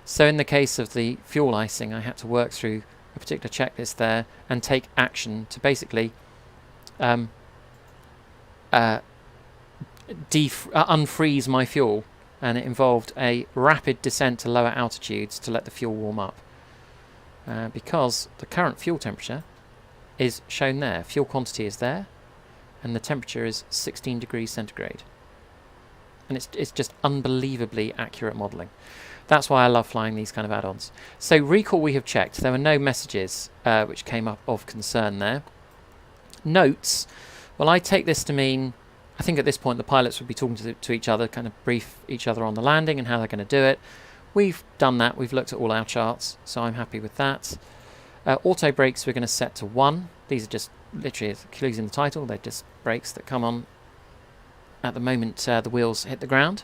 So in the case of the fuel icing, I had to work through a particular checklist there and take action to basically unfreeze my fuel, and it involved a rapid descent to lower altitudes to let the fuel warm up. Because the current fuel temperature is shown there, fuel quantity is there, and the temperature is 16 degrees centigrade. And it's just unbelievably accurate modelling. That's why I love flying these kind of add-ons. So recall we have checked. There were no messages which came up of concern there. Notes, well, I take this to mean, I think at this point the pilots would be talking to each other, kind of brief each other on the landing and how they're going to do it. We've done that. We've looked at all our charts, so I'm happy with that. Auto brakes we're going to set to 1. These are just literally, as clues in the title, they're just brakes that come on at the moment the wheels hit the ground.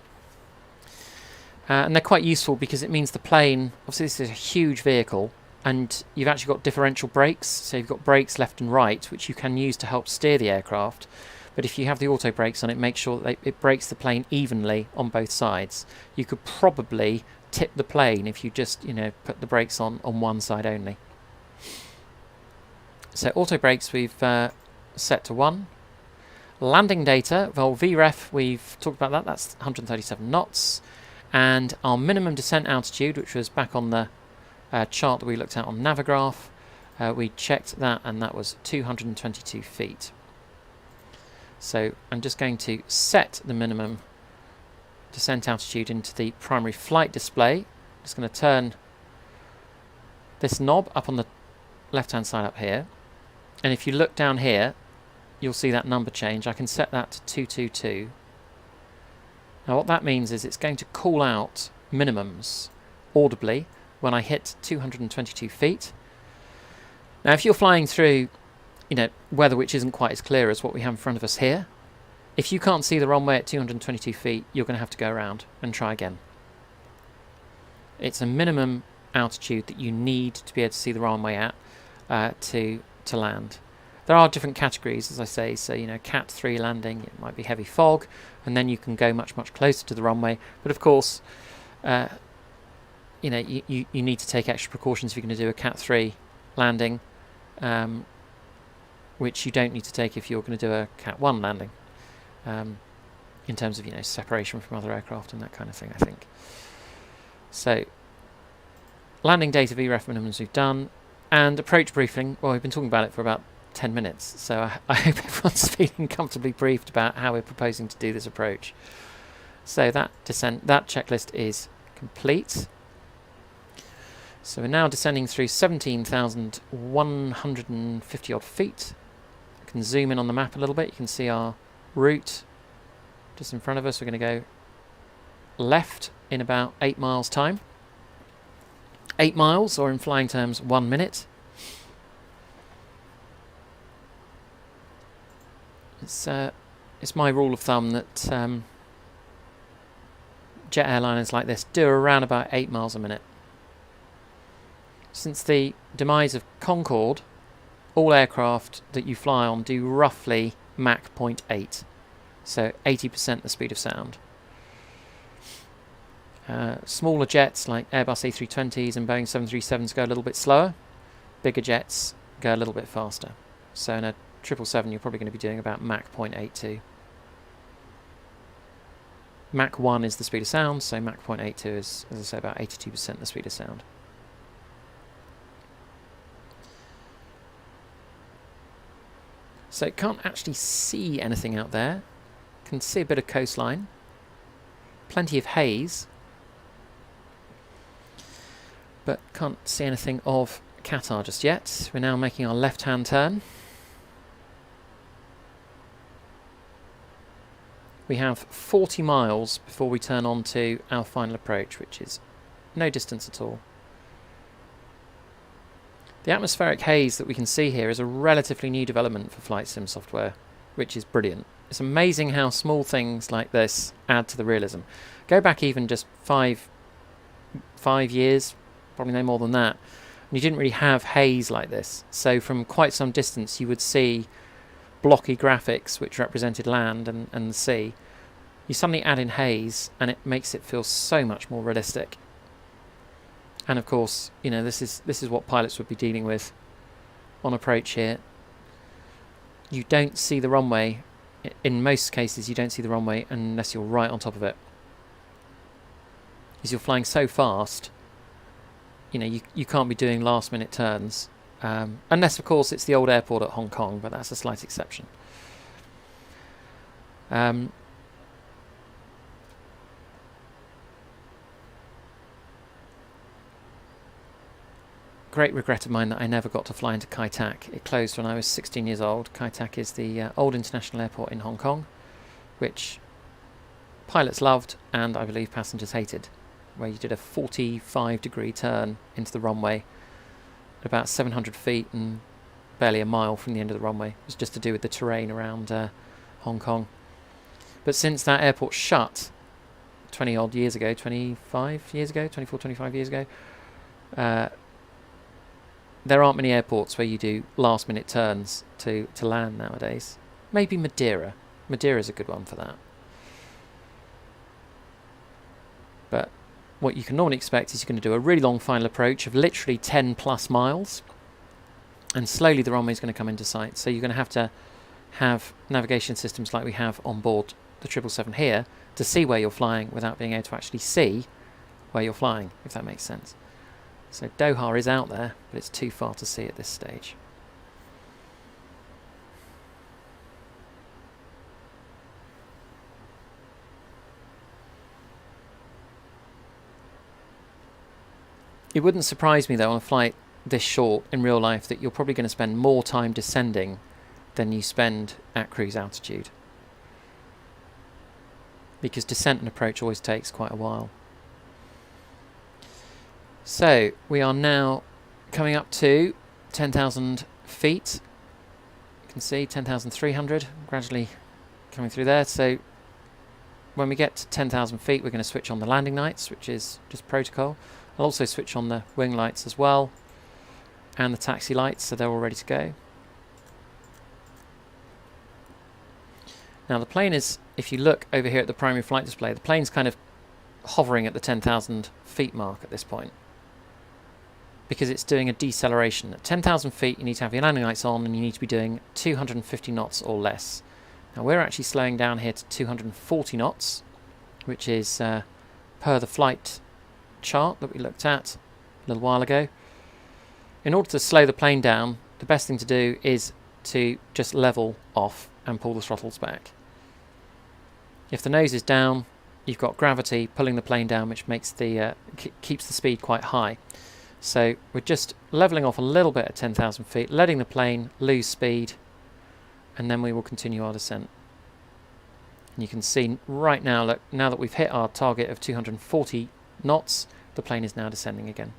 And they're quite useful because it means the plane, obviously this is a huge vehicle, and you've actually got differential brakes, so you've got brakes left and right, which you can use to help steer the aircraft. But if you have the auto brakes on it, make sure that it brakes the plane evenly on both sides. You could probably tip the plane if you just, put the brakes on one side only. So auto brakes we've set to 1. Landing data, well, VREF, we've talked about that, that's 137 knots. And our minimum descent altitude, which was back on the chart that we looked at on Navigraph, we checked that, and that was 222 feet. So I'm just going to set the minimum descent altitude into the primary flight display. I'm just going to turn this knob up on the left-hand side up here. And if you look down here, you'll see that number change. I can set that to 222. Now what that means is it's going to call out minimums audibly when I hit 222 feet. Now if you're flying through weather which isn't quite as clear as what we have in front of us here, if you can't see the runway at 222 feet, you're going to have to go around and try again. It's a minimum altitude that you need to be able to see the runway at to land. There are different categories, as I say, so Cat 3 landing, it might be heavy fog, and then you can go much closer to the runway. But of course, you need to take extra precautions if you're going to do a Cat 3 landing, which you don't need to take if you're going to do a Cat 1 landing, in terms of separation from other aircraft and that kind of thing, I think. So landing data VREF minimums we've done, and approach briefing, well, we've been talking about it for about 10 minutes, so I hope everyone's feeling comfortably briefed about how we're proposing to do this approach. So that checklist is complete. So we're now descending through 17,150 odd feet. I can zoom in on the map a little bit. You can see our route just in front of us. We're going to go left in about 8 miles time. 8 miles, or in flying terms, 1 minute. It's my rule of thumb that jet airliners like this do around about 8 miles a minute. Since the demise of Concorde, all aircraft that you fly on do roughly Mach 0.8, so 80% the speed of sound. Smaller jets like Airbus A320s and Boeing 737s go a little bit slower. Bigger jets go a little bit faster. So in a 777 you're probably going to be doing about Mach 0.82. Mach 1 is the speed of sound, so Mach 0.82 is, as I say, about 82% the speed of sound. So it can't actually see anything out there. Can see a bit of coastline. Plenty of haze. But can't see anything of Qatar just yet. We're now making our left-hand turn. We have 40 miles before we turn on to our final approach, which is no distance at all. The atmospheric haze that we can see here is a relatively new development for flight sim software, which is brilliant. It's amazing how small things like this add to the realism. Go back even just five years, probably no more than that, and you didn't really have haze like this. So from quite some distance you would see blocky graphics which represented land and the sea. You suddenly add in haze and it makes it feel so much more realistic. And of course, you know, this is what pilots would be dealing with on approach here. You don't see the runway. In most cases you don't see the runway unless you're right on top of it. Because you're flying so fast, you know, you can't be doing last minute turns. Unless of course it's the old airport at Hong Kong, but that's a slight exception. Great regret of mine that I never got to fly into Kai Tak. It closed when I was 16 years old. Kai Tak is the old international airport in Hong Kong, which pilots loved and I believe passengers hated, where you did a 45-degree turn into the runway at about 700 feet and barely a mile from the end of the runway. It was just to do with the terrain around Hong Kong. But since that airport shut 20-odd years ago, 25 years ago, 24, 25 years ago, there aren't many airports where you do last-minute turns to land nowadays. Maybe Madeira. Madeira's a good one for that. But what you can normally expect is you're going to do a really long final approach of literally 10 plus miles, and slowly the runway is going to come into sight. So you're going to have navigation systems like we have on board the 777 here to see where you're flying without being able to actually see where you're flying, if that makes sense. So Doha is out there, but it's too far to see at this stage. It wouldn't surprise me though on a flight this short in real life that you're probably going to spend more time descending than you spend at cruise altitude. Because descent and approach always takes quite a while. So we are now coming up to 10,000 feet. You can see 10,300 gradually coming through there. So when we get to 10,000 feet, we're going to switch on the landing lights, which is just protocol. I'll also switch on the wing lights as well, and the taxi lights, so they're all ready to go. Now the plane is, if you look over here at the primary flight display, the plane's kind of hovering at the 10,000 feet mark at this point, because it's doing a deceleration. At 10,000 feet you need to have your landing lights on and you need to be doing 250 knots or less. Now we're actually slowing down here to 240 knots, which is per the flight chart that we looked at a little while ago. In order to slow the plane down, the best thing to do is to just level off and pull the throttles back. If the nose is down, you've got gravity pulling the plane down, which makes the keeps the speed quite high. So we're just leveling off a little bit at 10,000 feet, letting the plane lose speed, and then we will continue our descent. And you can see right now, look, now that we've hit our target of 240 knots, the plane is now descending again.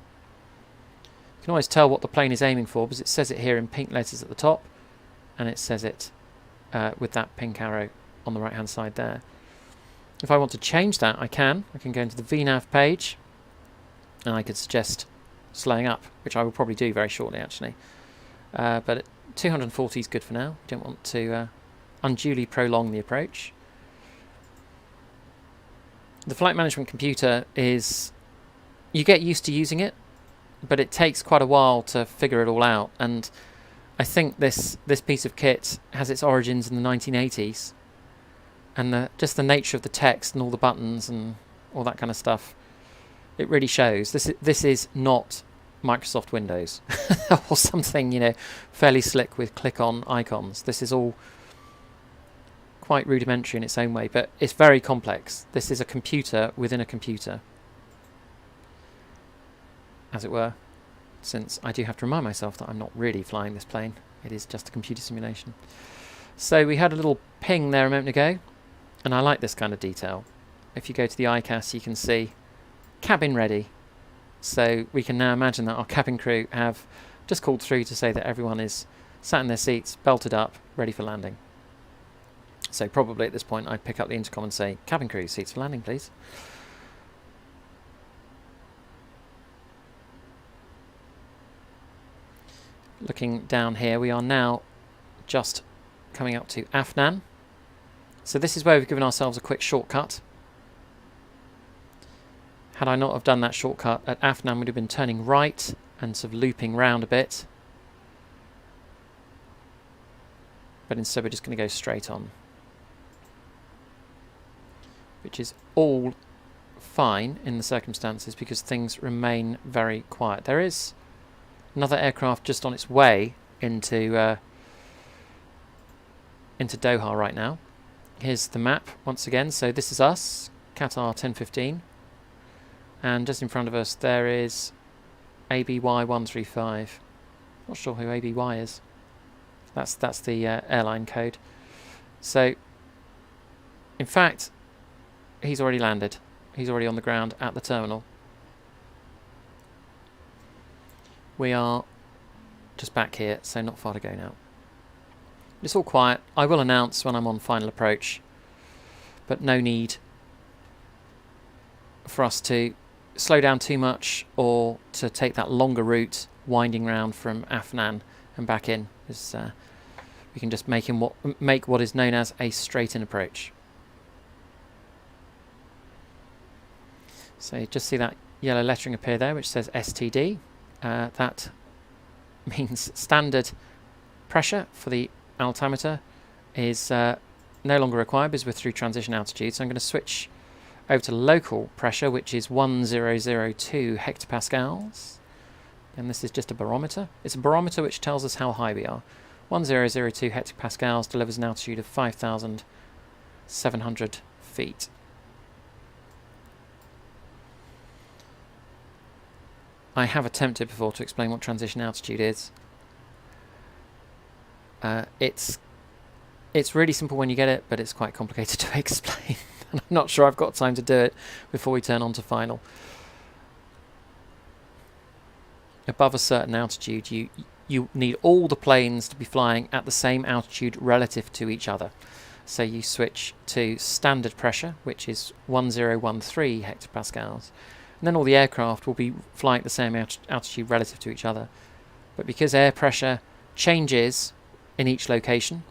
You can always tell what the plane is aiming for because it says it here in pink letters at the top, and it says it with that pink arrow on the right hand side there. If I want to change that, I can go into the VNAV page and I could suggest slowing up, which I will probably do very shortly actually. But 240 is good for now. We don't want to unduly prolong the approach. The flight management computer is, you get used to using it, but it takes quite a while to figure it all out. And I think this piece of kit has its origins in the 1980s, and just the nature of the text and all the buttons and all that kind of stuff, it really shows. This is not Microsoft Windows or something, you know, fairly slick with click-on icons. This is all quite rudimentary in its own way, but it's very complex. This is a computer within a computer, as it were, since I do have to remind myself that I'm not really flying this plane. It is just a computer simulation. So we had a little ping there a moment ago, and I like this kind of detail. If you go to the ICAS, you can see cabin ready. So we can now imagine that our cabin crew have just called through to say that everyone is sat in their seats, belted up, ready for landing. So probably at this point I'd pick up the intercom and say, cabin crew, seats for landing, please. Looking down here, we are now just coming up to Afnan. So this is where we've given ourselves a quick shortcut. Had I not have done that shortcut at Afnan, we'd have been turning right and sort of looping round a bit. But instead we're just going to go straight on, which is all fine in the circumstances because things remain very quiet. There is another aircraft just on its way into Doha right now. Here's the map once again. So this is us, Qatar 1015. And just in front of us there is ABY 135. Not sure who ABY is. That's the airline code. So, in fact, he's already landed. He's already on the ground at the terminal. We are just back here, so not far to go now. It's all quiet. I will announce when I'm on final approach, but no need for us to slow down too much or to take that longer route winding round from Afnan and back in. We can just make what is known as a straight-in approach. So you just see that yellow lettering appear there which says STD. That means standard pressure for the altimeter is no longer required because we're through transition altitude. So I'm going to switch over to local pressure, which is 1002 hectopascals. And this is just a barometer. It's a barometer which tells us how high we are. 1002 hectopascals delivers an altitude of 5,700 feet. I have attempted before to explain what transition altitude is. It's really simple when you get it, but it's quite complicated to explain. And I'm not sure I've got time to do it before we turn on to final. Above a certain altitude, you need all the planes to be flying at the same altitude relative to each other. So you switch to standard pressure, which is 1013 hectopascals. And then all the aircraft will be flying at the same altitude relative to each other. But because air pressure changes in each location,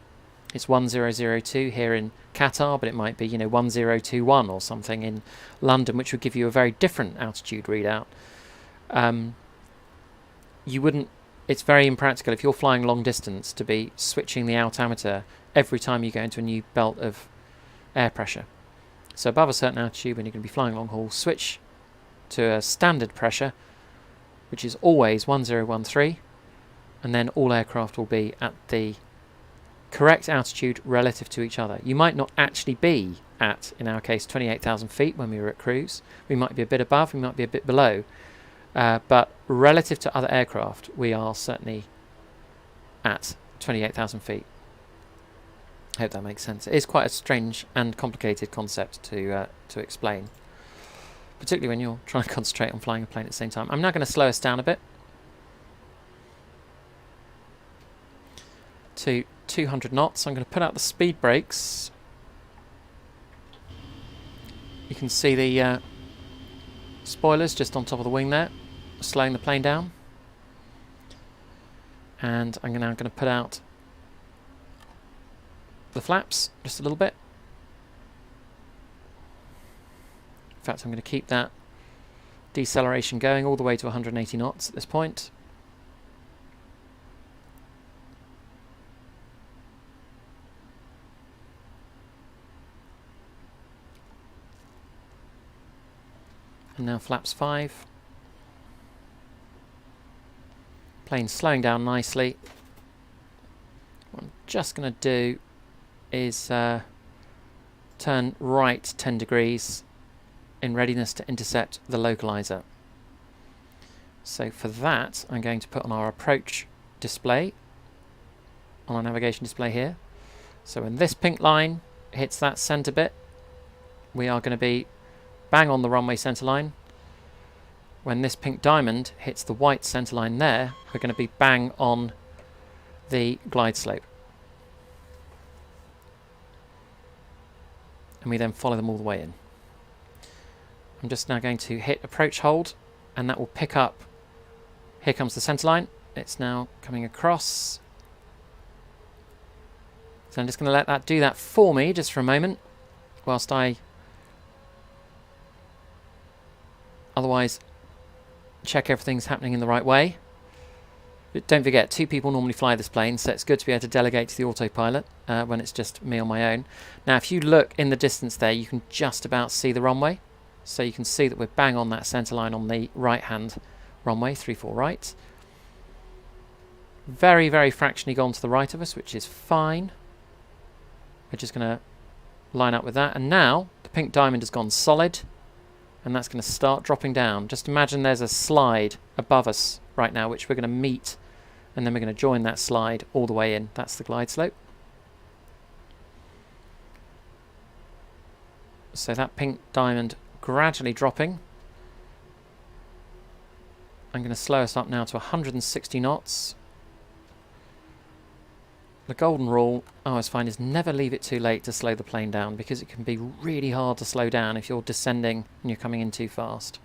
it's 1002 here in Qatar, but it might be, 1021 or something in London, which would give you a very different altitude readout. It's very impractical if you're flying long distance to be switching the altimeter every time you go into a new belt of air pressure. So above a certain altitude, when you're going to be flying long haul, switch to a standard pressure, which is always 1013, and then all aircraft will be at the correct altitude relative to each other. You might not actually be at, in our case, 28,000 feet when we were at cruise. We might be a bit above, we might be a bit below. But relative to other aircraft, we are certainly at 28,000 feet. I hope that makes sense. It is quite a strange and complicated concept to explain, particularly when you're trying to concentrate on flying a plane at the same time. I'm now going to slow us down a bit to 200 knots. I'm going to put out the speed brakes. You can see the spoilers just on top of the wing there, slowing the plane down. And I'm now going to put out the flaps just a little bit. fact, I'm going to keep that deceleration going all the way to 180 knots at this point. And now flaps 5. Plane slowing down nicely. What I'm just going to do is turn right 10 degrees in readiness to intercept the localizer. So for that, I'm going to put on our approach display on our navigation display here. So when this pink line hits that center bit, we are going to be bang on the runway center line. When this pink diamond hits the white center line there, we're going to be bang on the glide slope. And we then follow them all the way in. I'm just now going to hit approach hold, and that will pick up. Here comes the center line. It's now coming across. So I'm just going to let that do that for me just for a moment, whilst I otherwise check everything's happening in the right way. But don't forget, 2 people normally fly this plane, so it's good to be able to delegate to the autopilot when it's just me on my own. Now, if you look in the distance there, you can just about see the runway. So you can see that we're bang on that centre line on the right-hand runway, 34 right. Very, very fractionally gone to the right of us, which is fine. We're just going to line up with that. And now the pink diamond has gone solid, and that's going to start dropping down. Just imagine there's a slide above us right now, which we're going to meet, and then we're going to join that slide all the way in. That's the glide slope. So that pink diamond gradually dropping. I'm going to slow us up now to 160 knots. The golden rule I always find is never leave it too late to slow the plane down, because it can be really hard to slow down if you're descending and you're coming in too fast.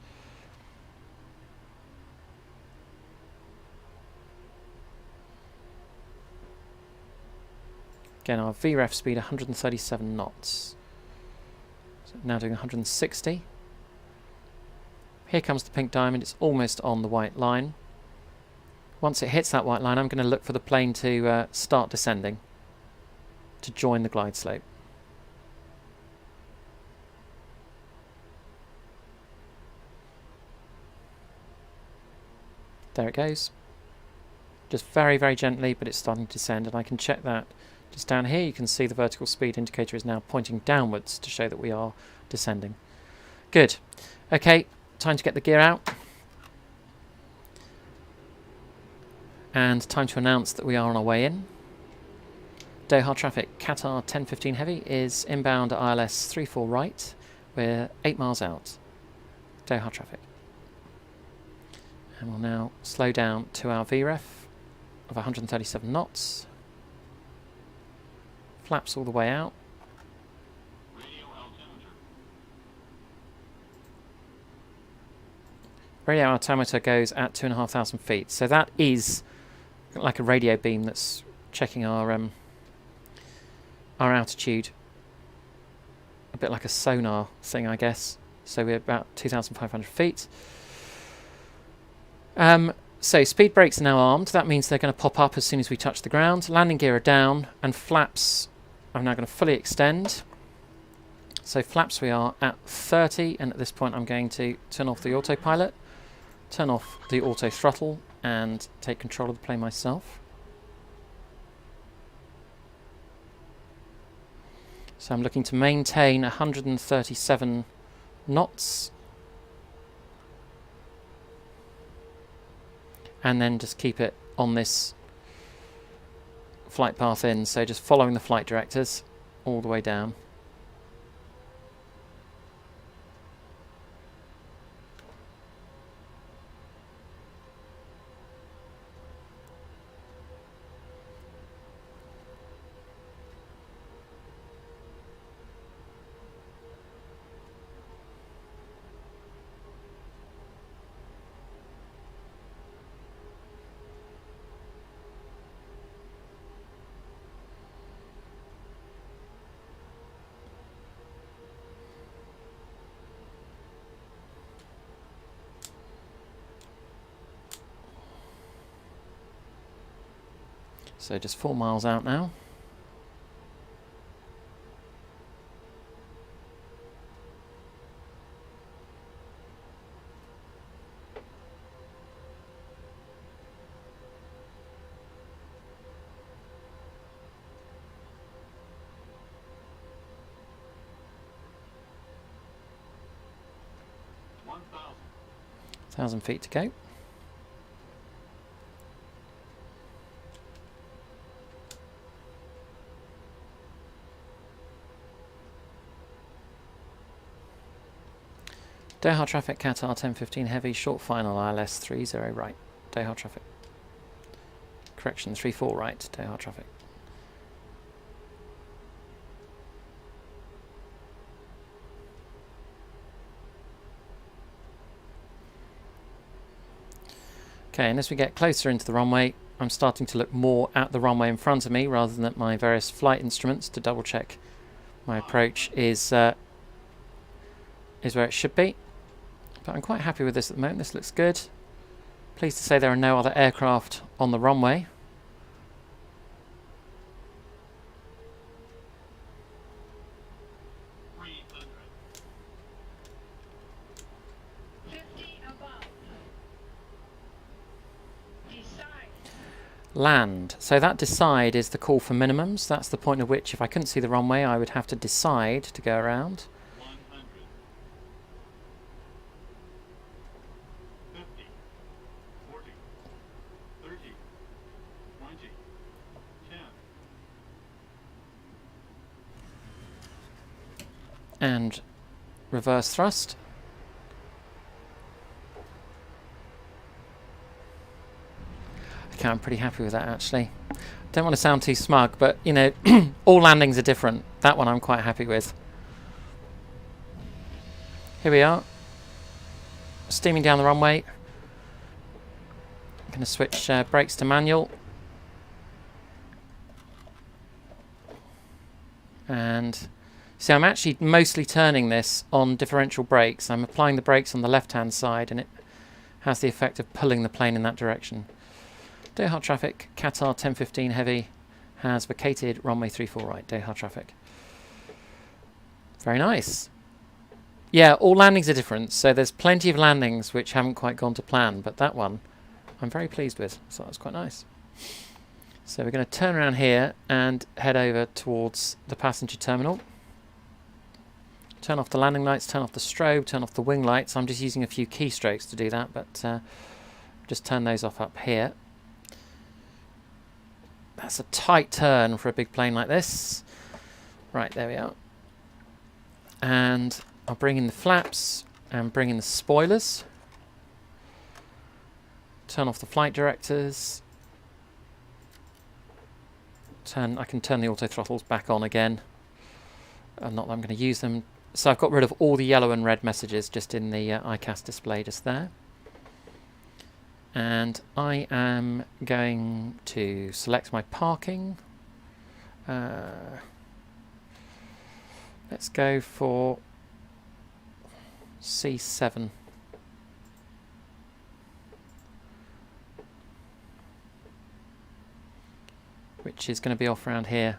Again, our VREF speed 137 knots. So now doing 160. Here comes the pink diamond. It's almost on the white line. Once it hits that white line, I'm going to look for the plane to start descending to join the glide slope. There it goes. Just very, very gently, but it's starting to descend, and I can check that. Just down here, you can see the vertical speed indicator is now pointing downwards to show that we are descending. Good. Okay, time to get the gear out. And time to announce that we are on our way in. Doha traffic, Qatar 1015 heavy is inbound at ILS 34 right. We're 8 miles out. Doha traffic. And we'll now slow down to our VREF of 137 knots. Flaps all the way out. Radio altimeter goes at 2,500 feet. So that is like a radio beam that's checking our altitude. A bit like a sonar thing, I guess. So we're about 2,500 feet. So speed brakes are now armed. That means they're going to pop up as soon as we touch the ground. Landing gear are down, and flaps I'm now going to fully extend. So flaps we are at 30, and at this point I'm going to turn off the autopilot, turn off the auto throttle, and take control of the plane myself. So I'm looking to maintain 137 knots, and then just keep it on this flight path in, so just following the flight directors all the way down. So just 4 miles out now. Thousand feet to go. Doha traffic, Qatar 1015 heavy, short final ILS 30 right. Doha traffic. Correction 34 right, Doha traffic. Okay, and as we get closer into the runway, I'm starting to look more at the runway in front of me rather than at my various flight instruments to double check my approach is where it should be. But I'm quite happy with this at the moment. This looks good. Pleased to say there are no other aircraft on the runway. Land. So that decide is the call for minimums. That's the point at which, if I couldn't see the runway, I would have to decide to go around. 100, 50, 40, 30, 20, 10. And reverse thrust. Okay, I'm pretty happy with that actually. Don't want to sound too smug, but you know, all landings are different. That one I'm quite happy with. Here we are, steaming down the runway. I'm going to switch brakes to manual. And see, I'm actually mostly turning this on differential brakes. I'm applying the brakes on the left-hand side, and it has the effect of pulling the plane in that direction. Doha traffic, Qatar 1015 heavy has vacated runway 34 right, Doha traffic. Very nice. Yeah, all landings are different, so there's plenty of landings which haven't quite gone to plan, but that one I'm very pleased with, so that was quite nice. So we're going to turn around here and head over towards the passenger terminal. Turn off the landing lights, turn off the strobe, turn off the wing lights. I'm just using a few keystrokes to do that, but just turn those off up here. That's a tight turn for a big plane like this. Right, there we are. And I'll bring in the flaps and bring in the spoilers. Turn off the flight directors. I can turn the auto throttles back on again. Not that I'm going to use them. So I've got rid of all the yellow and red messages just in the ICAS display just there. And I am going to select my parking. Let's go for C7. Which is going to be off around here.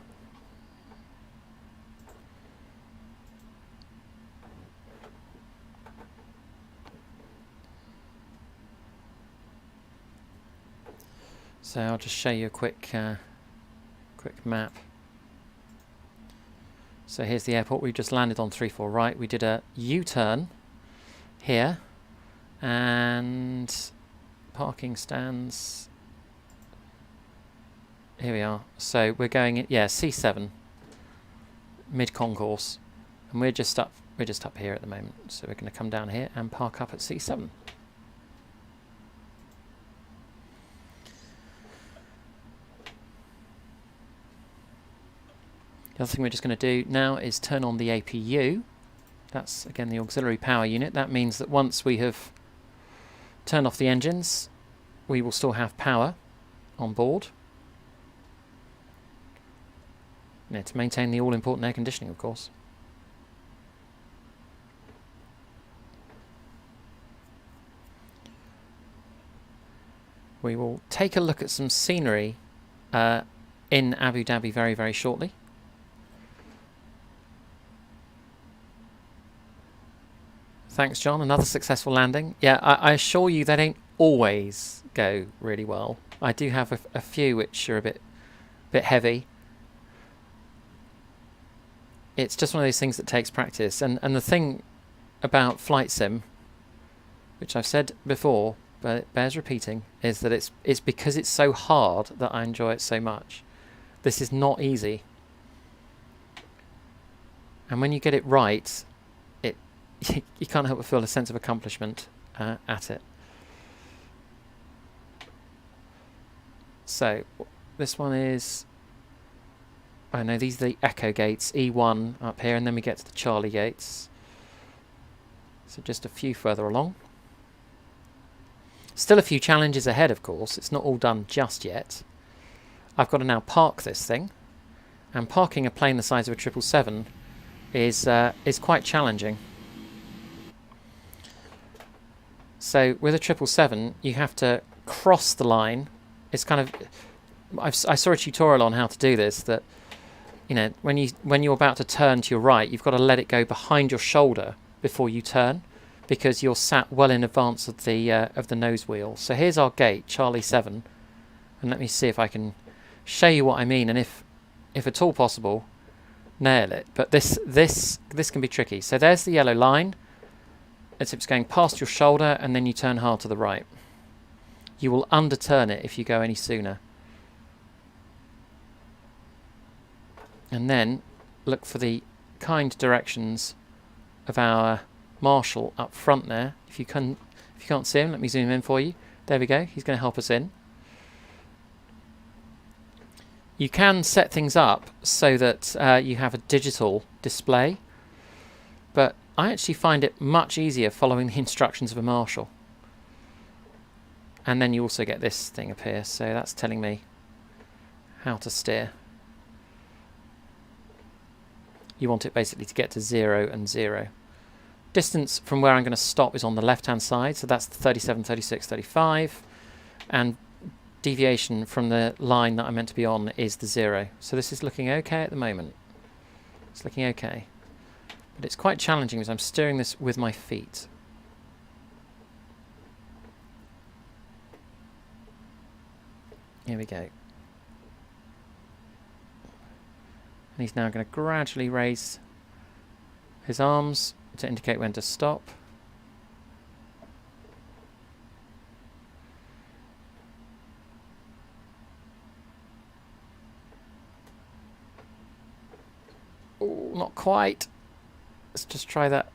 So I'll just show you a quick map. So here's the airport. We just landed on 34 right. We did a U-turn here, and parking stands. Here we are. So we're going in, yeah, C7 mid concourse, and we're just up here at the moment. So we're going to come down here and park up at C7. The other thing we're just going to do now is turn on the APU. That's again the auxiliary power unit. That means that once we have turned off the engines, we will still have power on board. Yeah, to maintain the all-important air conditioning, of course. We will take a look at some scenery in Abu Dhabi very, very shortly. Thanks, John. Another successful landing. Yeah, I assure you they don't always go really well. I do have a few which are a bit heavy. It's just one of those things that takes practice. And the thing about flight sim, which I've said before, but it bears repeating, is that it's because it's so hard that I enjoy it so much. This is not easy. And when you get it right, you can't help but feel a sense of accomplishment at it. So this one is, I know these are the Echo gates, E1 up here, and then we get to the Charlie gates. So just a few further along. Still a few challenges ahead, of course. It's not all done just yet. I've got to now park this thing, and parking a plane the size of a 777 is quite challenging. So with a 777, you have to cross the line. It's kind of, I saw a tutorial on how to do this. That, you know, when you're about to turn to your right, you've got to let it go behind your shoulder before you turn, because you're sat well in advance of the nose wheel. So here's our gate, Charlie 7, and let me see if I can show you what I mean, and if at all possible, nail it. But this can be tricky. So there's the yellow line. It's going past your shoulder, and then you turn hard to the right. You will underturn it if you go any sooner. And then look for the kind directions of our marshal up front there. If you can't see him, let me zoom in for you. There we go. He's going to help us in. You can set things up so that you have a digital display, but I actually find it much easier following the instructions of a marshal. And then you also get this thing up here, so that's telling me how to steer. You want it basically to get to 0 and 0. Distance from where I'm going to stop is on the left hand side, so that's the 37, 36, 35, and deviation from the line that I'm meant to be on is the 0. So this is looking okay at the moment. It's looking okay. But it's quite challenging because I'm steering this with my feet. Here we go. And he's now going to gradually raise his arms to indicate when to stop. Oh, not quite. Let's just try that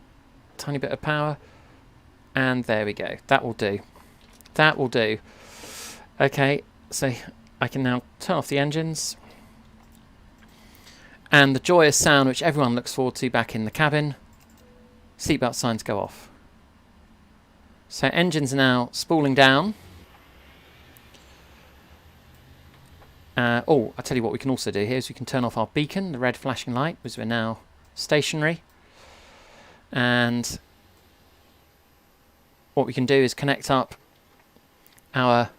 tiny bit of power. And there we go. That will do. That will do. Okay, so I can now turn off the engines. And the joyous sound which everyone looks forward to back in the cabin. Seatbelt signs go off. So engines are now spooling down. Oh, I'll tell you what we can also do here is we can turn off our beacon, the red flashing light, because we're now stationary. And what we can do is connect up our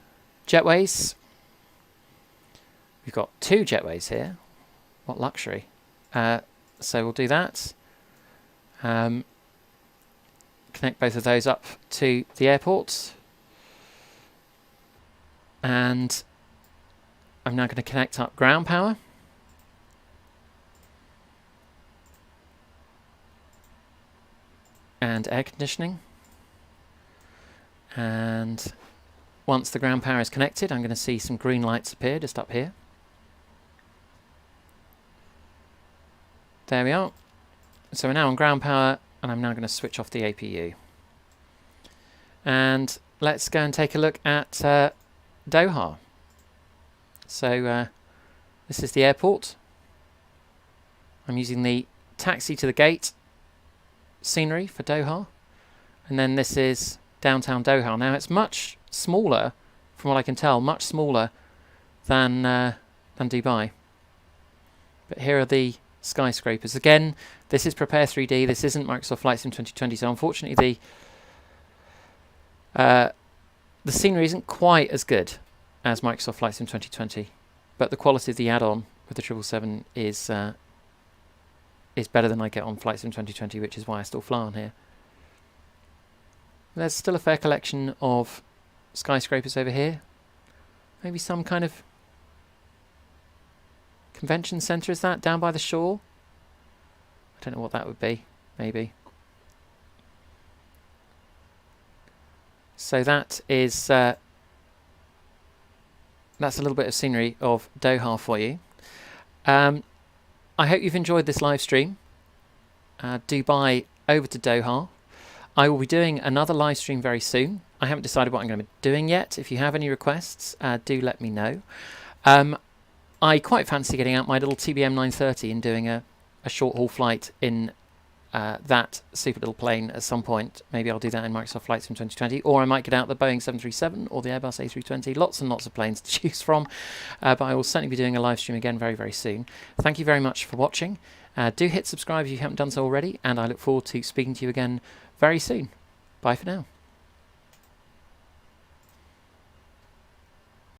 jetways. We've got 2 jetways here. What luxury. So we'll do that. Connect both of those up to the airport. And I'm now going to connect up ground power. And air conditioning. And once the ground power is connected, I'm going to see some green lights appear just up here. There we are. So we're now on ground power, and I'm now going to switch off the APU. And let's go and take a look at Doha. So this is the airport. I'm using the taxi to the gate scenery for Doha. And then this is downtown Doha. Now it's much smaller, from what I can tell, much smaller than Dubai. But here are the skyscrapers. Again, this is Prepare 3D. This isn't Microsoft Flight Sim 2020. So unfortunately, the scenery isn't quite as good as Microsoft Flight Sim 2020. but the quality of the add-on with the 777 is better than I get on Flight Sim 2020, which is why I still fly on here. There's still a fair collection of skyscrapers over here. Maybe some kind of convention centre, is that, down by the shore? I don't know what that would be, maybe. So that is, that's a little bit of scenery of Doha for you. I hope you've enjoyed this live stream. Dubai over to Doha. I will be doing another live stream very soon. I haven't decided what I'm going to be doing yet. If you have any requests, do let me know. I quite fancy getting out my little TBM 930 and doing a short haul flight in that super little plane at some point. Maybe I'll do that in Microsoft Flight Sim 2020, or I might get out the Boeing 737 or the Airbus A320. Lots and lots of planes to choose from, but I will certainly be doing a live stream again very, very soon. Thank you very much for watching. Do hit subscribe if you haven't done so already, and I look forward to speaking to you again very soon. Bye for now.